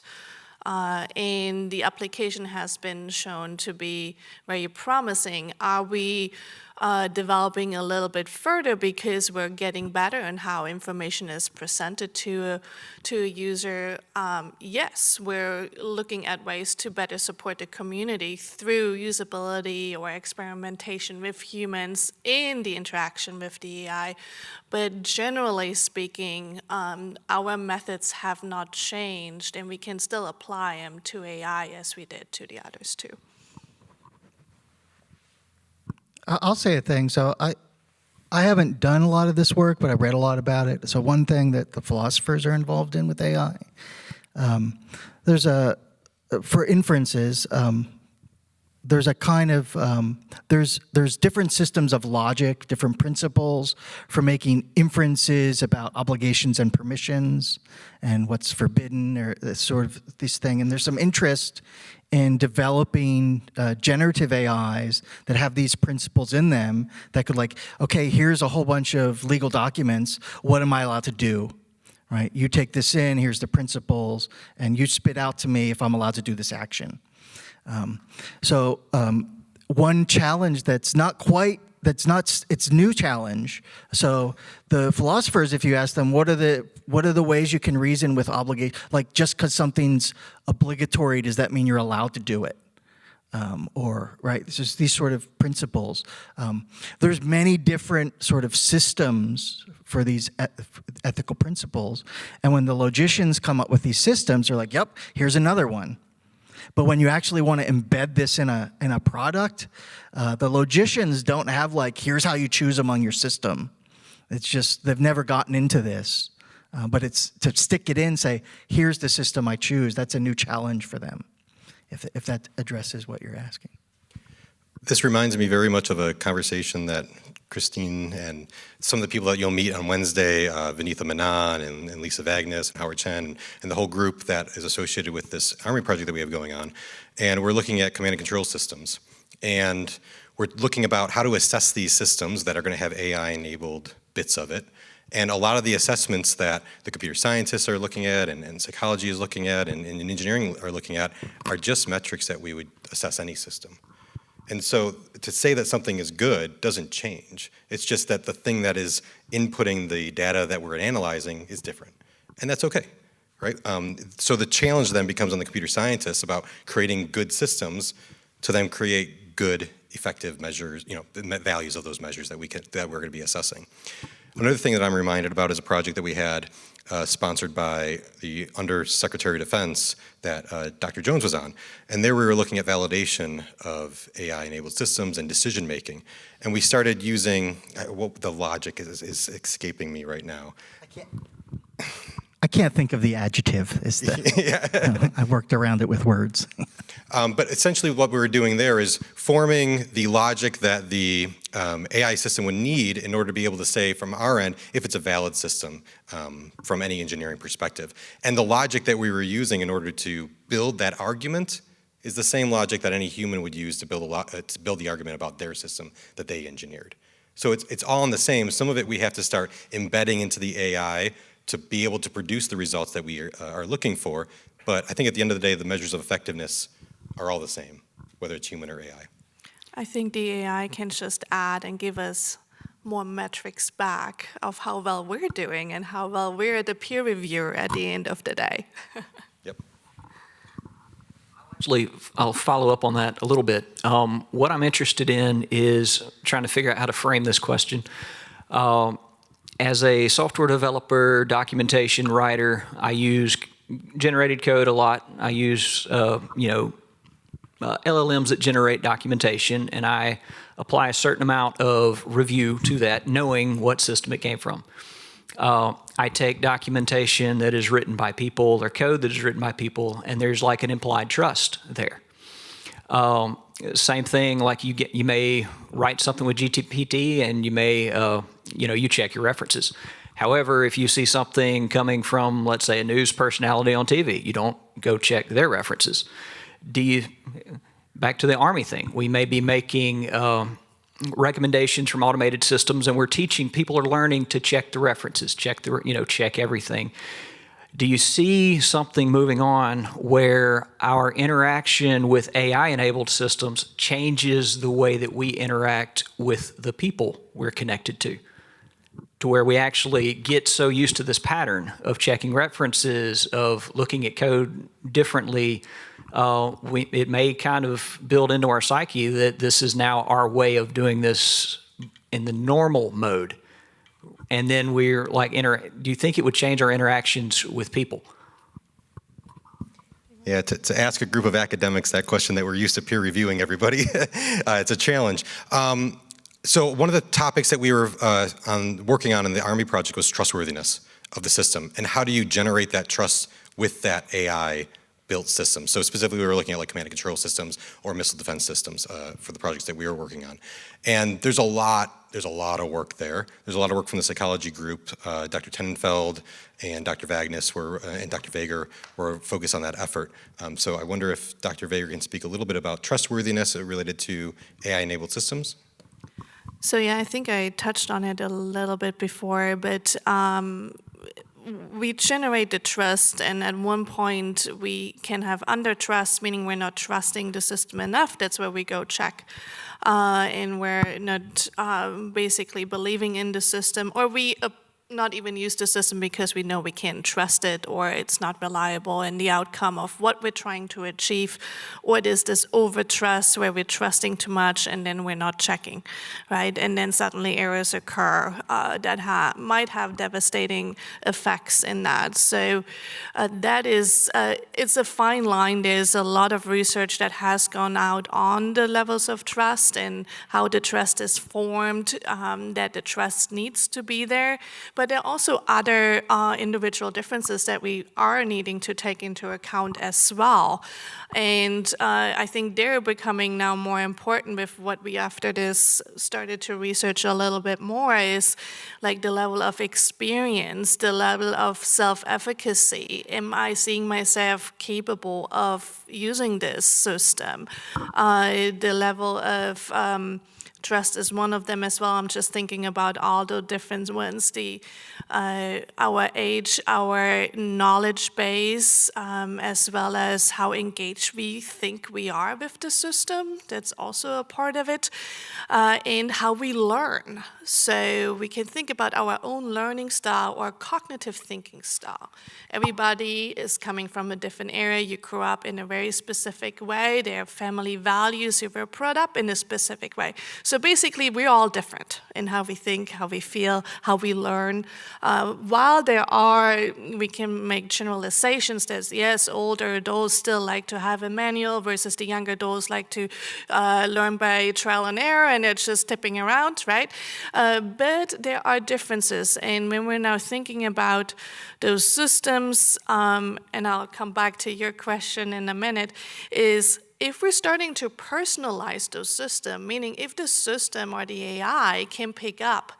And the application has been shown to be very promising. Are we developing a little bit further because we're getting better in how information is presented to a user? Yes, we're looking at ways to better support the community through usability or experimentation with humans in the interaction with the AI. But generally speaking, our methods have not changed, and we can still apply them to AI as we did to the others too. I'll say a thing. So I haven't done a lot of this work, but I read a lot about it. So one thing that the philosophers are involved in with AI, for inferences, there's a kind of, there's different systems of logic, different principles for making inferences about obligations and permissions and what's forbidden or sort of this thing. And there's some interest in developing generative AIs that have these principles in them that could okay, here's a whole bunch of legal documents. What am I allowed to do? Right? You take this in, here's the principles, and you spit out to me if I'm allowed to do this action. One challenge it's new challenge. So the philosophers, if you ask them, what are the ways you can reason with obligation? Like just because something's obligatory, does that mean you're allowed to do it? Right? It's just these sort of principles. There's many different sort of systems for these ethical principles. And when the logicians come up with these systems, they're like, yep, here's another one. But when you actually want to embed this in a product, the logicians don't have here's how you choose among your system. It's just they've never gotten into this. But it's to stick it in, say, here's the system I choose. That's a new challenge for them, if that addresses what you're asking. This reminds me very much of a conversation that Kristin and some of the people that you'll meet on Wednesday, Vinitha Menon and Lisa Vagnis and Howard Chen and the whole group that is associated with this Army project that we have going on. And we're looking at command and control systems. And we're looking about how to assess these systems that are going to have AI-enabled bits of it. And a lot of the assessments that the computer scientists are looking at and psychology is looking at and engineering are looking at are just metrics that we would assess any system. And so to say that something is good doesn't change. It's just that the thing that is inputting the data that we're analyzing is different. And that's okay, right? So the challenge then becomes on the computer scientists about creating good systems to then create good, effective measures, the values of those measures that we're going to be assessing. Another thing that I'm reminded about is a project that we had sponsored by the Undersecretary of Defense that Dr. Jones was on. And there we were looking at validation of AI-enabled systems and decision-making. And we started using, the logic is escaping me right now. I can't think of the adjective. I worked around it with words. But essentially what we were doing there is forming the logic that the AI system would need in order to be able to say from our end if it's a valid system from any engineering perspective. And the logic that we were using in order to build that argument is the same logic that any human would use to build the argument about their system that they engineered. So it's all in the same. Some of it we have to start embedding into the AI to be able to produce the results that we are looking for. But I think at the end of the day, the measures of effectiveness are all the same, whether it's human or AI. I think the AI can just add and give us more metrics back of how well we're doing and how well we're the peer reviewer at the end of the day. Yep. Actually, I'll follow up on that a little bit. What I'm interested in is trying to figure out how to frame this question. As a software developer, documentation writer, I use generated code a lot. I use LLMs that generate documentation, and I apply a certain amount of review to that, knowing what system it came from. I take documentation that is written by people or code that is written by people, and there's like an implied trust there. Same thing, like you may write something with GPT, and you may you check your references. However, if you see something coming from, let's say, a news personality on TV, you don't go check their references. Back to the Army thing, we may be making recommendations from automated systems, and we're teaching, people are learning to check the references, check everything. Do you see something moving on where our interaction with AI-enabled systems changes the way that we interact with the people we're connected to where we actually get so used to this pattern of checking references, of looking at code differently, it may kind of build into our psyche that this is now our way of doing this in the normal mode. And then we're like, do you think it would change our interactions with people? Yeah, to ask a group of academics that question that we're used to peer reviewing everybody, it's a challenge. So one of the topics that we were working on in the Army project was trustworthiness of the system, and how do you generate that trust with that AI-built system? So specifically, we were looking at like command and control systems or missile defense systems for the projects that we were working on. And there's a lot of work there. There's a lot of work from the psychology group. Dr. Tenenfeld and Dr. Vagnus and Dr. Weger were focused on that effort. So I wonder if Dr. Weger can speak a little bit about trustworthiness related to AI-enabled systems. So yeah, I think I touched on it a little bit before, but we generate the trust, and at one point we can have under-trust, meaning we're not trusting the system enough. That's where we go check. And we're not basically believing in the system, or we not even use the system because we know we can't trust it, or it's not reliable in the outcome of what we're trying to achieve. Or it is this over-trust where we're trusting too much and then we're not checking, right? And then suddenly errors occur that might have devastating effects in that. So that is, it's a fine line. There's a lot of research that has gone out on the levels of trust and how the trust is formed, that the trust needs to be there. But there are also other individual differences that we are needing to take into account as well. And I think they're becoming now more important with what we, after this, started to research a little bit more, is like the level of experience, the level of self-efficacy. Am I seeing myself capable of using this system? The level of trust is one of them as well. I'm just thinking about all the different ones. Our age, our knowledge base, as well as how engaged we think we are with the system. That's also a part of it. And how we learn. So we can think about our own learning style or cognitive thinking style. Everybody is coming from a different area. You grew up in a very specific way. There are family values. You were brought up in a specific way. So basically, we're all different in how we think, how we feel, how we learn. While we can make generalizations. There's, yes, older adults still like to have a manual versus the younger adults like to learn by trial and error, and it's just tipping around, right? But there are differences. And when we're now thinking about those systems, and I'll come back to your question in a minute, is if we're starting to personalize those systems, meaning if the system or the AI can pick up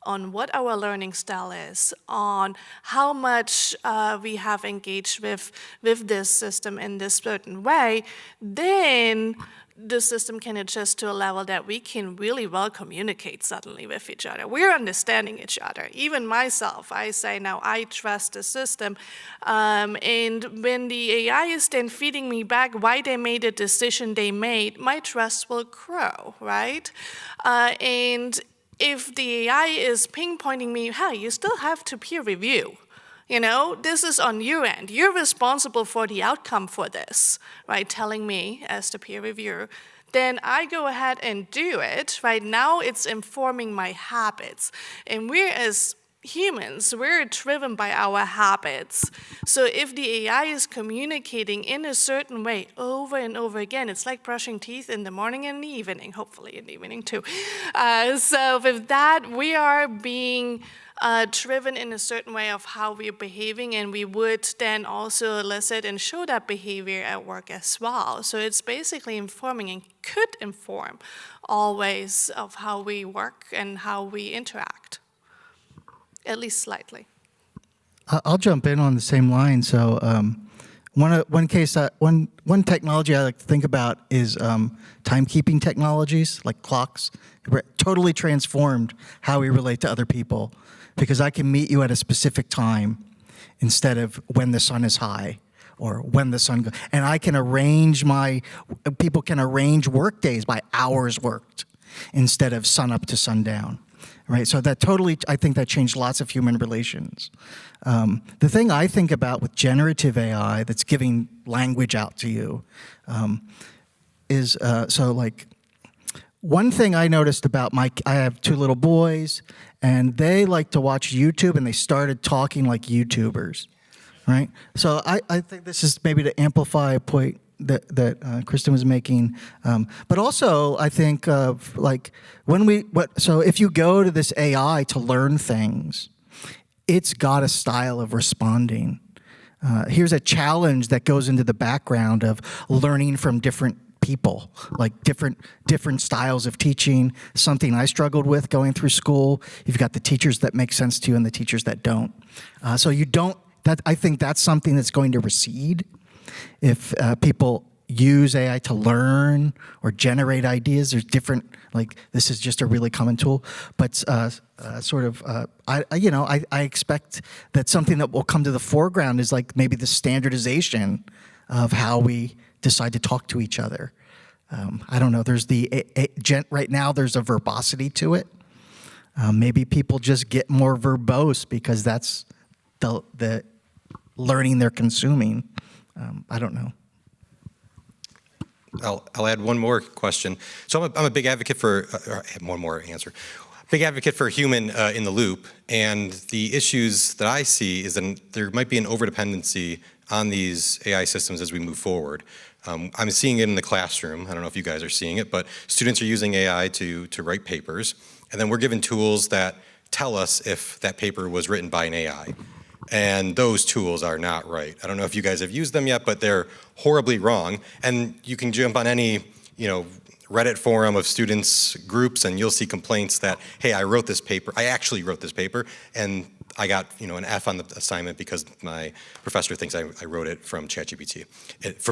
on what our learning style is, on how much we have engaged with this system in this certain way, then the system can adjust to a level that we can really well communicate suddenly with each other. We're understanding each other. Even myself, I say now I trust the system. And when the AI is then feeding me back why they made a decision they made, my trust will grow, right? And if the AI is pinpointing me, hey, you still have to peer review. You know, this is on your end. You're responsible for the outcome for this, right? Telling me as the peer reviewer. Then I go ahead and do it, right? Now it's informing my habits. And we're as humans, we're driven by our habits. So if the AI is communicating in a certain way over and over again, it's like brushing teeth in the morning and the evening, hopefully in the evening too. So with that, we are being driven in a certain way of how we're behaving, and we would then also elicit and show that behavior at work as well. So it's basically informing and could inform all ways of how we work and how we interact. at least slightly. I'll jump in on the same line. So one technology I like to think about is timekeeping technologies like clocks. Totally transformed how we relate to other people, because I can meet you at a specific time instead of when the sun is high or when the sun goes. And I can people can arrange work days by hours worked instead of sun up to sundown. Right, so that totally, I think that changed lots of human relations. The thing I think about with generative AI that's giving language out to you is, one thing I noticed about I have 2 little boys, and they like to watch YouTube, and they started talking like YouTubers, right? So I think this is maybe to amplify a point that Kristin was making, but also I think of so if you go to this AI to learn things, it's got a style of responding. Here's a challenge that goes into the background of learning from different people, like different styles of teaching. Something I struggled with going through school. You've got the teachers that make sense to you and the teachers that don't. So you don't. I think that's something that's going to recede. If people use AI to learn or generate ideas, there's different, this is just a really common tool. But I expect that something that will come to the foreground is maybe the standardization of how we decide to talk to each other. I don't know. There's right now there's a verbosity to it. Maybe people just get more verbose because that's the learning they're consuming. I don't know. I'll add one more question. So I'm a big advocate for, one more answer. Big advocate for human in the loop, and the issues that I see is that there might be an overdependency on these AI systems as we move forward. I'm seeing it in the classroom. I don't know if you guys are seeing it, but students are using AI to write papers, and then we're given tools that tell us if that paper was written by an AI. And those tools are not right. I don't know if you guys have used them yet, but they're horribly wrong. And you can jump on any, Reddit forum of students groups, and you'll see complaints that, hey, I actually wrote this paper, and I got, an F on the assignment because my professor thinks I wrote it from ChatGPT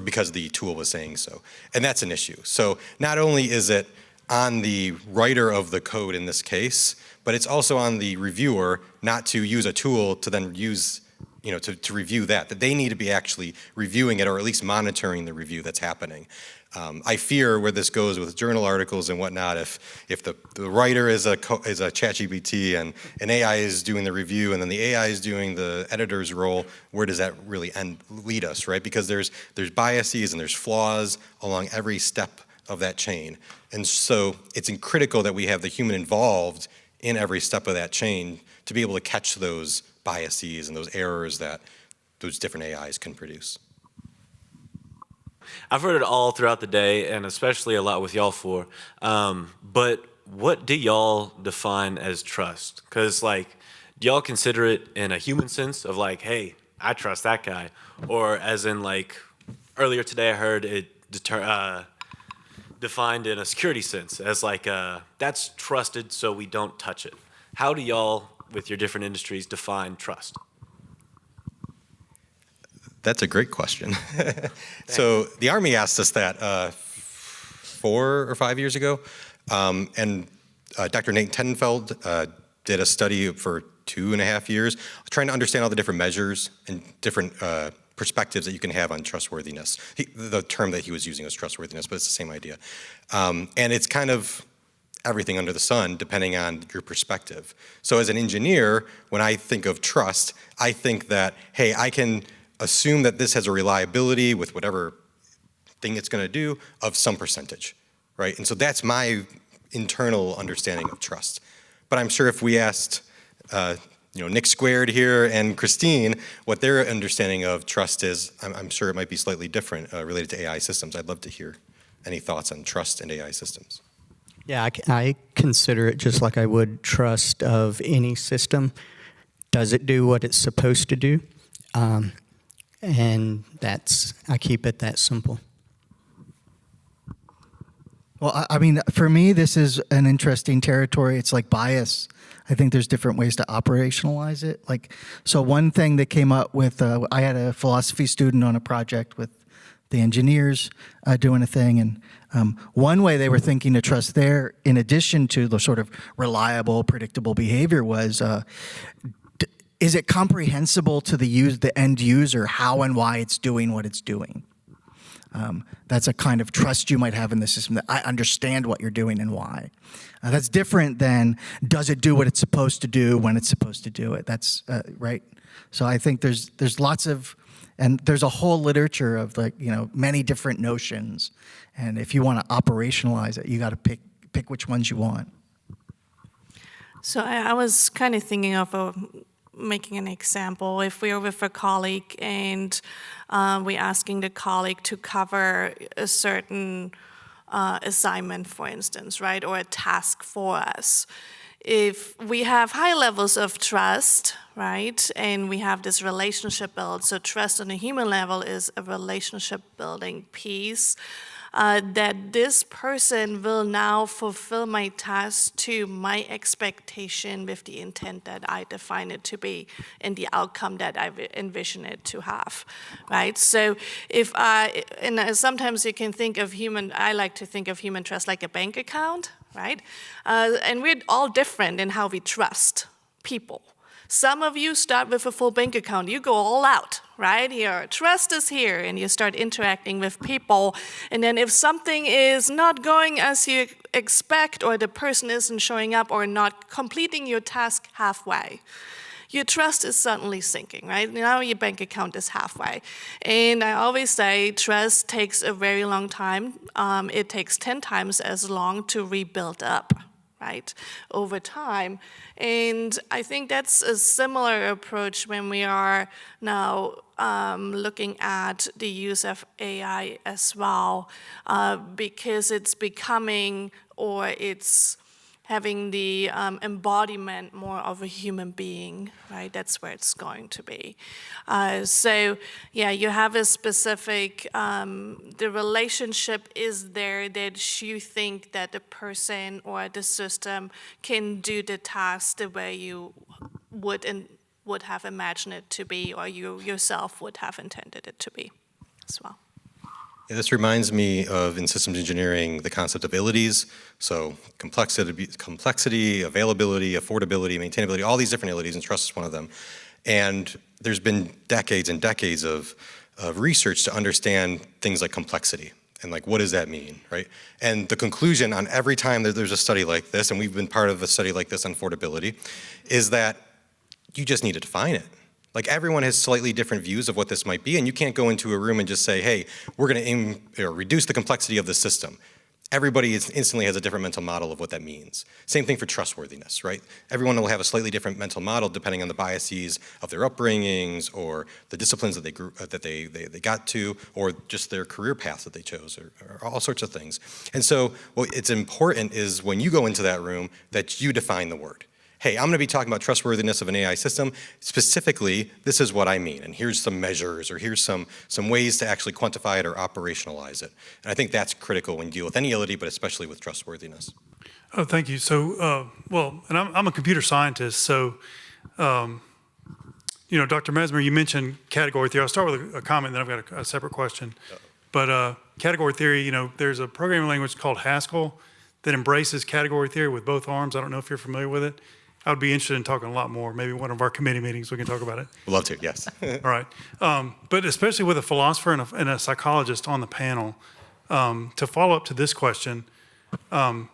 because the tool was saying so. And that's an issue. So not only is it on the writer of the code in this case, but it's also on the reviewer not to use a tool to then use, to review that they need to be actually reviewing it or at least monitoring the review that's happening. I fear where this goes with journal articles and whatnot. If the writer is a ChatGPT and an AI is doing the review and then the AI is doing the editor's role, where does that really lead us, right? Because there's biases and there's flaws along every step of that chain. And so it's critical that we have the human involved in every step of that chain to be able to catch those biases and those errors that those different AIs can produce. I've heard it all throughout the day, and especially a lot with y'all four. But what do y'all define as trust? Because, do y'all consider it in a human sense of hey, I trust that guy? Or as in, earlier today I heard it defined in a security sense as that's trusted so we don't touch it. How do y'all, with your different industries, define trust? That's a great question. So the Army asked us that 4 or 5 years ago, and Dr. Nate Tenenfeld did a study for 2.5 years trying to understand all the different measures and different perspectives that you can have on trustworthiness. The term that he was using was trustworthiness, but it's the same idea. And it's kind of everything under the sun, depending on your perspective. So as an engineer, when I think of trust, I think that, hey, I can assume that this has a reliability with whatever thing it's going to do of some percentage, right? And so that's my internal understanding of trust. But I'm sure if we asked Nick Squared here and Kristin what their understanding of trust is, I'm sure it might be slightly different related to AI systems. I'd love to hear any thoughts on trust and AI systems. Yeah, I consider it just like I would trust of any system. Does it do what it's supposed to do? And I keep it that simple. Well, I mean, for me, this is an interesting territory. It's like bias. I think there's different ways to operationalize it. So one thing that came up with, I had a philosophy student on a project with the engineers doing a thing, and one way they were thinking to trust there, in addition to the sort of reliable, predictable behavior, was is it comprehensible to the end user how and why it's doing what it's doing? That's a kind of trust you might have in the system, that I understand what you're doing and why. That's different than, does it do what it's supposed to do when it's supposed to do it? That's right. So I think there's lots of, and there's a whole literature of many different notions. And if you want to operationalize it, you got to pick which ones you want. So I was kind of thinking of making an example. If we are with a colleague and we're asking the colleague to cover a certain assignment, for instance, right, or a task for us. If we have high levels of trust, right, and we have this relationship built, so trust on a human level is a relationship building piece, that this person will now fulfill my task to my expectation with the intent that I define it to be and the outcome that I envision it to have, right? So sometimes you can think of I like to think of human trust like a bank account, right? And we're all different in how we trust people. Some of you start with a full bank account. You go all out, right? Your trust is here, and you start interacting with people. And then if something is not going as you expect, or the person isn't showing up or not completing your task halfway, your trust is suddenly sinking, right? Now your bank account is halfway. And I always say trust takes a very long time. It takes 10 times as long to rebuild up, right, over time. And I think that's a similar approach when we are now looking at the use of AI as well, because it's becoming, or it's having the embodiment more of a human being, right? That's where it's going to be. So yeah, you have a specific, the relationship is there that you think that the person or the system can do the task the way you would have imagined it to be, or you yourself would have intended it to be as well. Yeah, this reminds me of, in systems engineering, the concept of ilities. So complexity, availability, affordability, maintainability, all these different ilities, and trust is one of them. And there's been decades and decades of research to understand things like complexity and what does that mean, right? And the conclusion on every time that there's a study like this, and we've been part of a study like this on affordability, is that you just need to define it. Everyone has slightly different views of what this might be, and you can't go into a room and just say, hey, we're going to reduce the complexity of the system. Everybody instantly has a different mental model of what that means. Same thing for trustworthiness, right? Everyone will have a slightly different mental model depending on the biases of their upbringings, or the disciplines that they got to, or just their career path that they chose, or all sorts of things. And so what it's important is when you go into that room that you define the word. Hey, I'm going to be talking about trustworthiness of an AI system. Specifically, this is what I mean, and here's some measures, or here's some ways to actually quantify it or operationalize it. And I think that's critical when you deal with any ility, but especially with trustworthiness. Oh, thank you. So, and I'm a computer scientist, so, Dr. Mesmer, you mentioned category theory. I'll start with a comment, then I've got a separate question. But category theory, there's a programming language called Haskell that embraces category theory with both arms. I don't know if you're familiar with it. I would be interested in talking a lot more. Maybe one of our committee meetings we can talk about it. We'd love to, yes. All right. But especially with a philosopher and a psychologist on the panel, to follow up to this question, so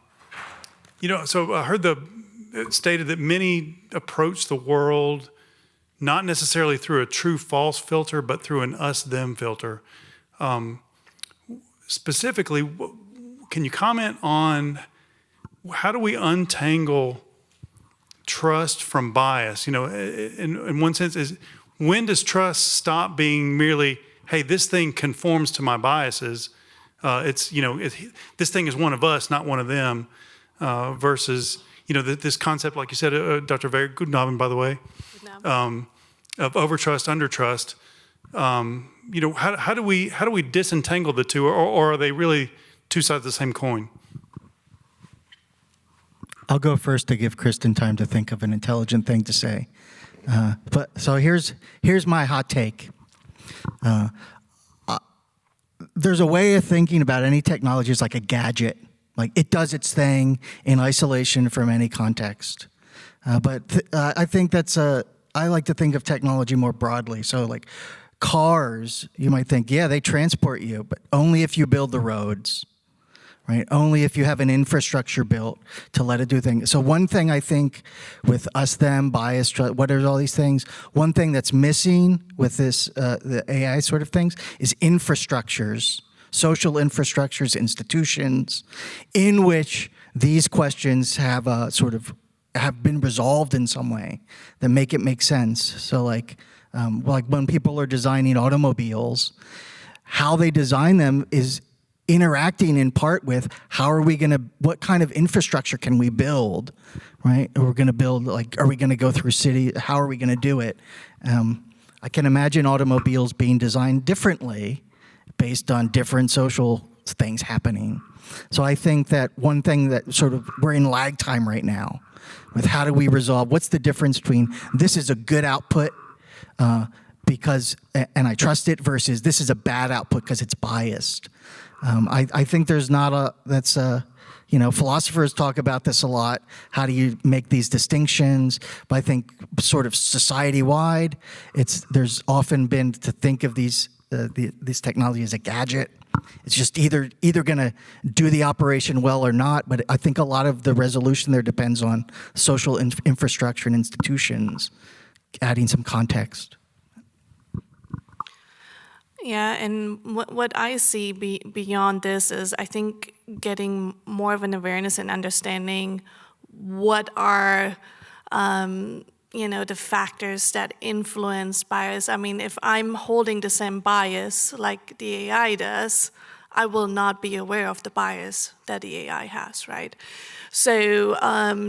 I heard it stated that many approach the world not necessarily through a true-false filter, but through an us-them filter. Specifically, can you comment on how do we untangle trust from bias? In one sense, when does trust stop being merely, hey, this thing conforms to my biases? This thing is one of us, not one of them, versus, this concept, like you said, Dr. Weger, good nobbing, by the way, of overtrust, undertrust. How do we disentangle the two, or are they really two sides of the same coin? I'll go first to give Kristin time to think of an intelligent thing to say. So here's my hot take. There's a way of thinking about any technology as like a gadget. Like it does its thing in isolation from any context. I think I like to think of technology more broadly. So like cars, you might think, yeah, they transport you, but only if you build the roads, right? Only if you have an infrastructure built to let it do things. So one thing I think with us, them, bias, what are all these things? One thing that's missing with this, the AI sort of things is infrastructures, social infrastructures, institutions, in which these questions have have been resolved in some way that make it make sense. So like when people are designing automobiles, how they design them is interacting in part with what kind of infrastructure can we build, right? We're going to build, are we going to go through city? How are we going to do it? I can imagine automobiles being designed differently based on different social things happening. So I think that one thing that we're in lag time right now with how do we resolve, what's the difference between this is a good output and I trust it versus this is a bad output because it's biased. I think there's not philosophers talk about this a lot. How do you make these distinctions? But I think sort of society-wide, there's often been to think of these technology as a gadget. It's just either going to do the operation well or not. But I think a lot of the resolution there depends on social infrastructure and institutions, adding some context. Yeah, and what I see beyond this is I think getting more of an awareness and understanding what are the factors that influence bias. I mean, if I'm holding the same bias like the AI does, I will not be aware of the bias that the AI has, right? So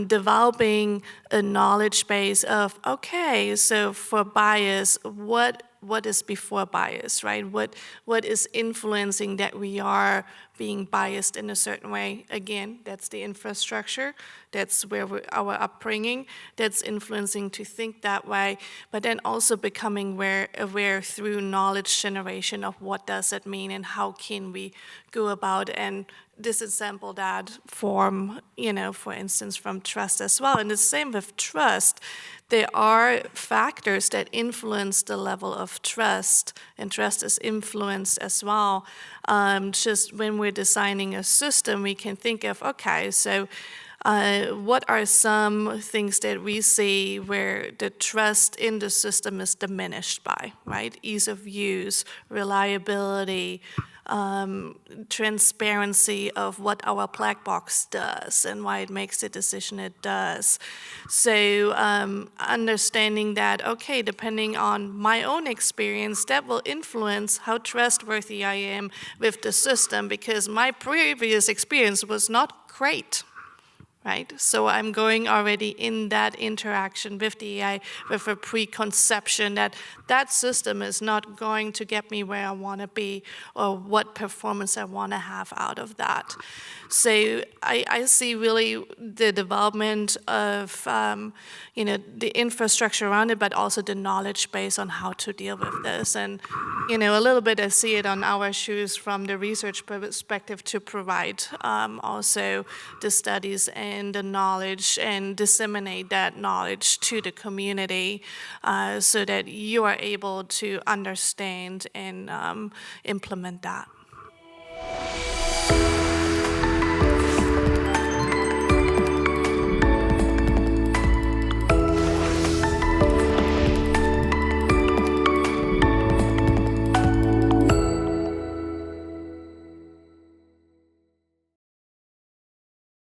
developing a knowledge base of, okay, so for bias, what is before bias, right? What is influencing that we are being biased in a certain way? Again, that's the infrastructure. That's where our upbringing. That's influencing to think that way. But then also becoming aware through knowledge generation of what does it mean and how can we go about and disassemble that form, for instance, from trust as well. And the same with trust. There are factors that influence the level of trust, and trust is influenced as well. Just when we're designing a system, we can think of, okay, so what are some things that we see where the trust in the system is diminished by, right? Ease of use, reliability, transparency of what our black box does and why it makes the decision it does. So understanding that, okay, depending on my own experience, that will influence how trustworthy I am with the system because my previous experience was not great. Right? So I'm going already in that interaction with the AI with a preconception that that system is not going to get me where I want to be or what performance I want to have out of that. So I see really the development of the infrastructure around it, but also the knowledge base on how to deal with this. And a little bit I see it on our shoes from the research perspective to provide also the studies and the knowledge and disseminate that knowledge to the community so that you are able to understand and implement that.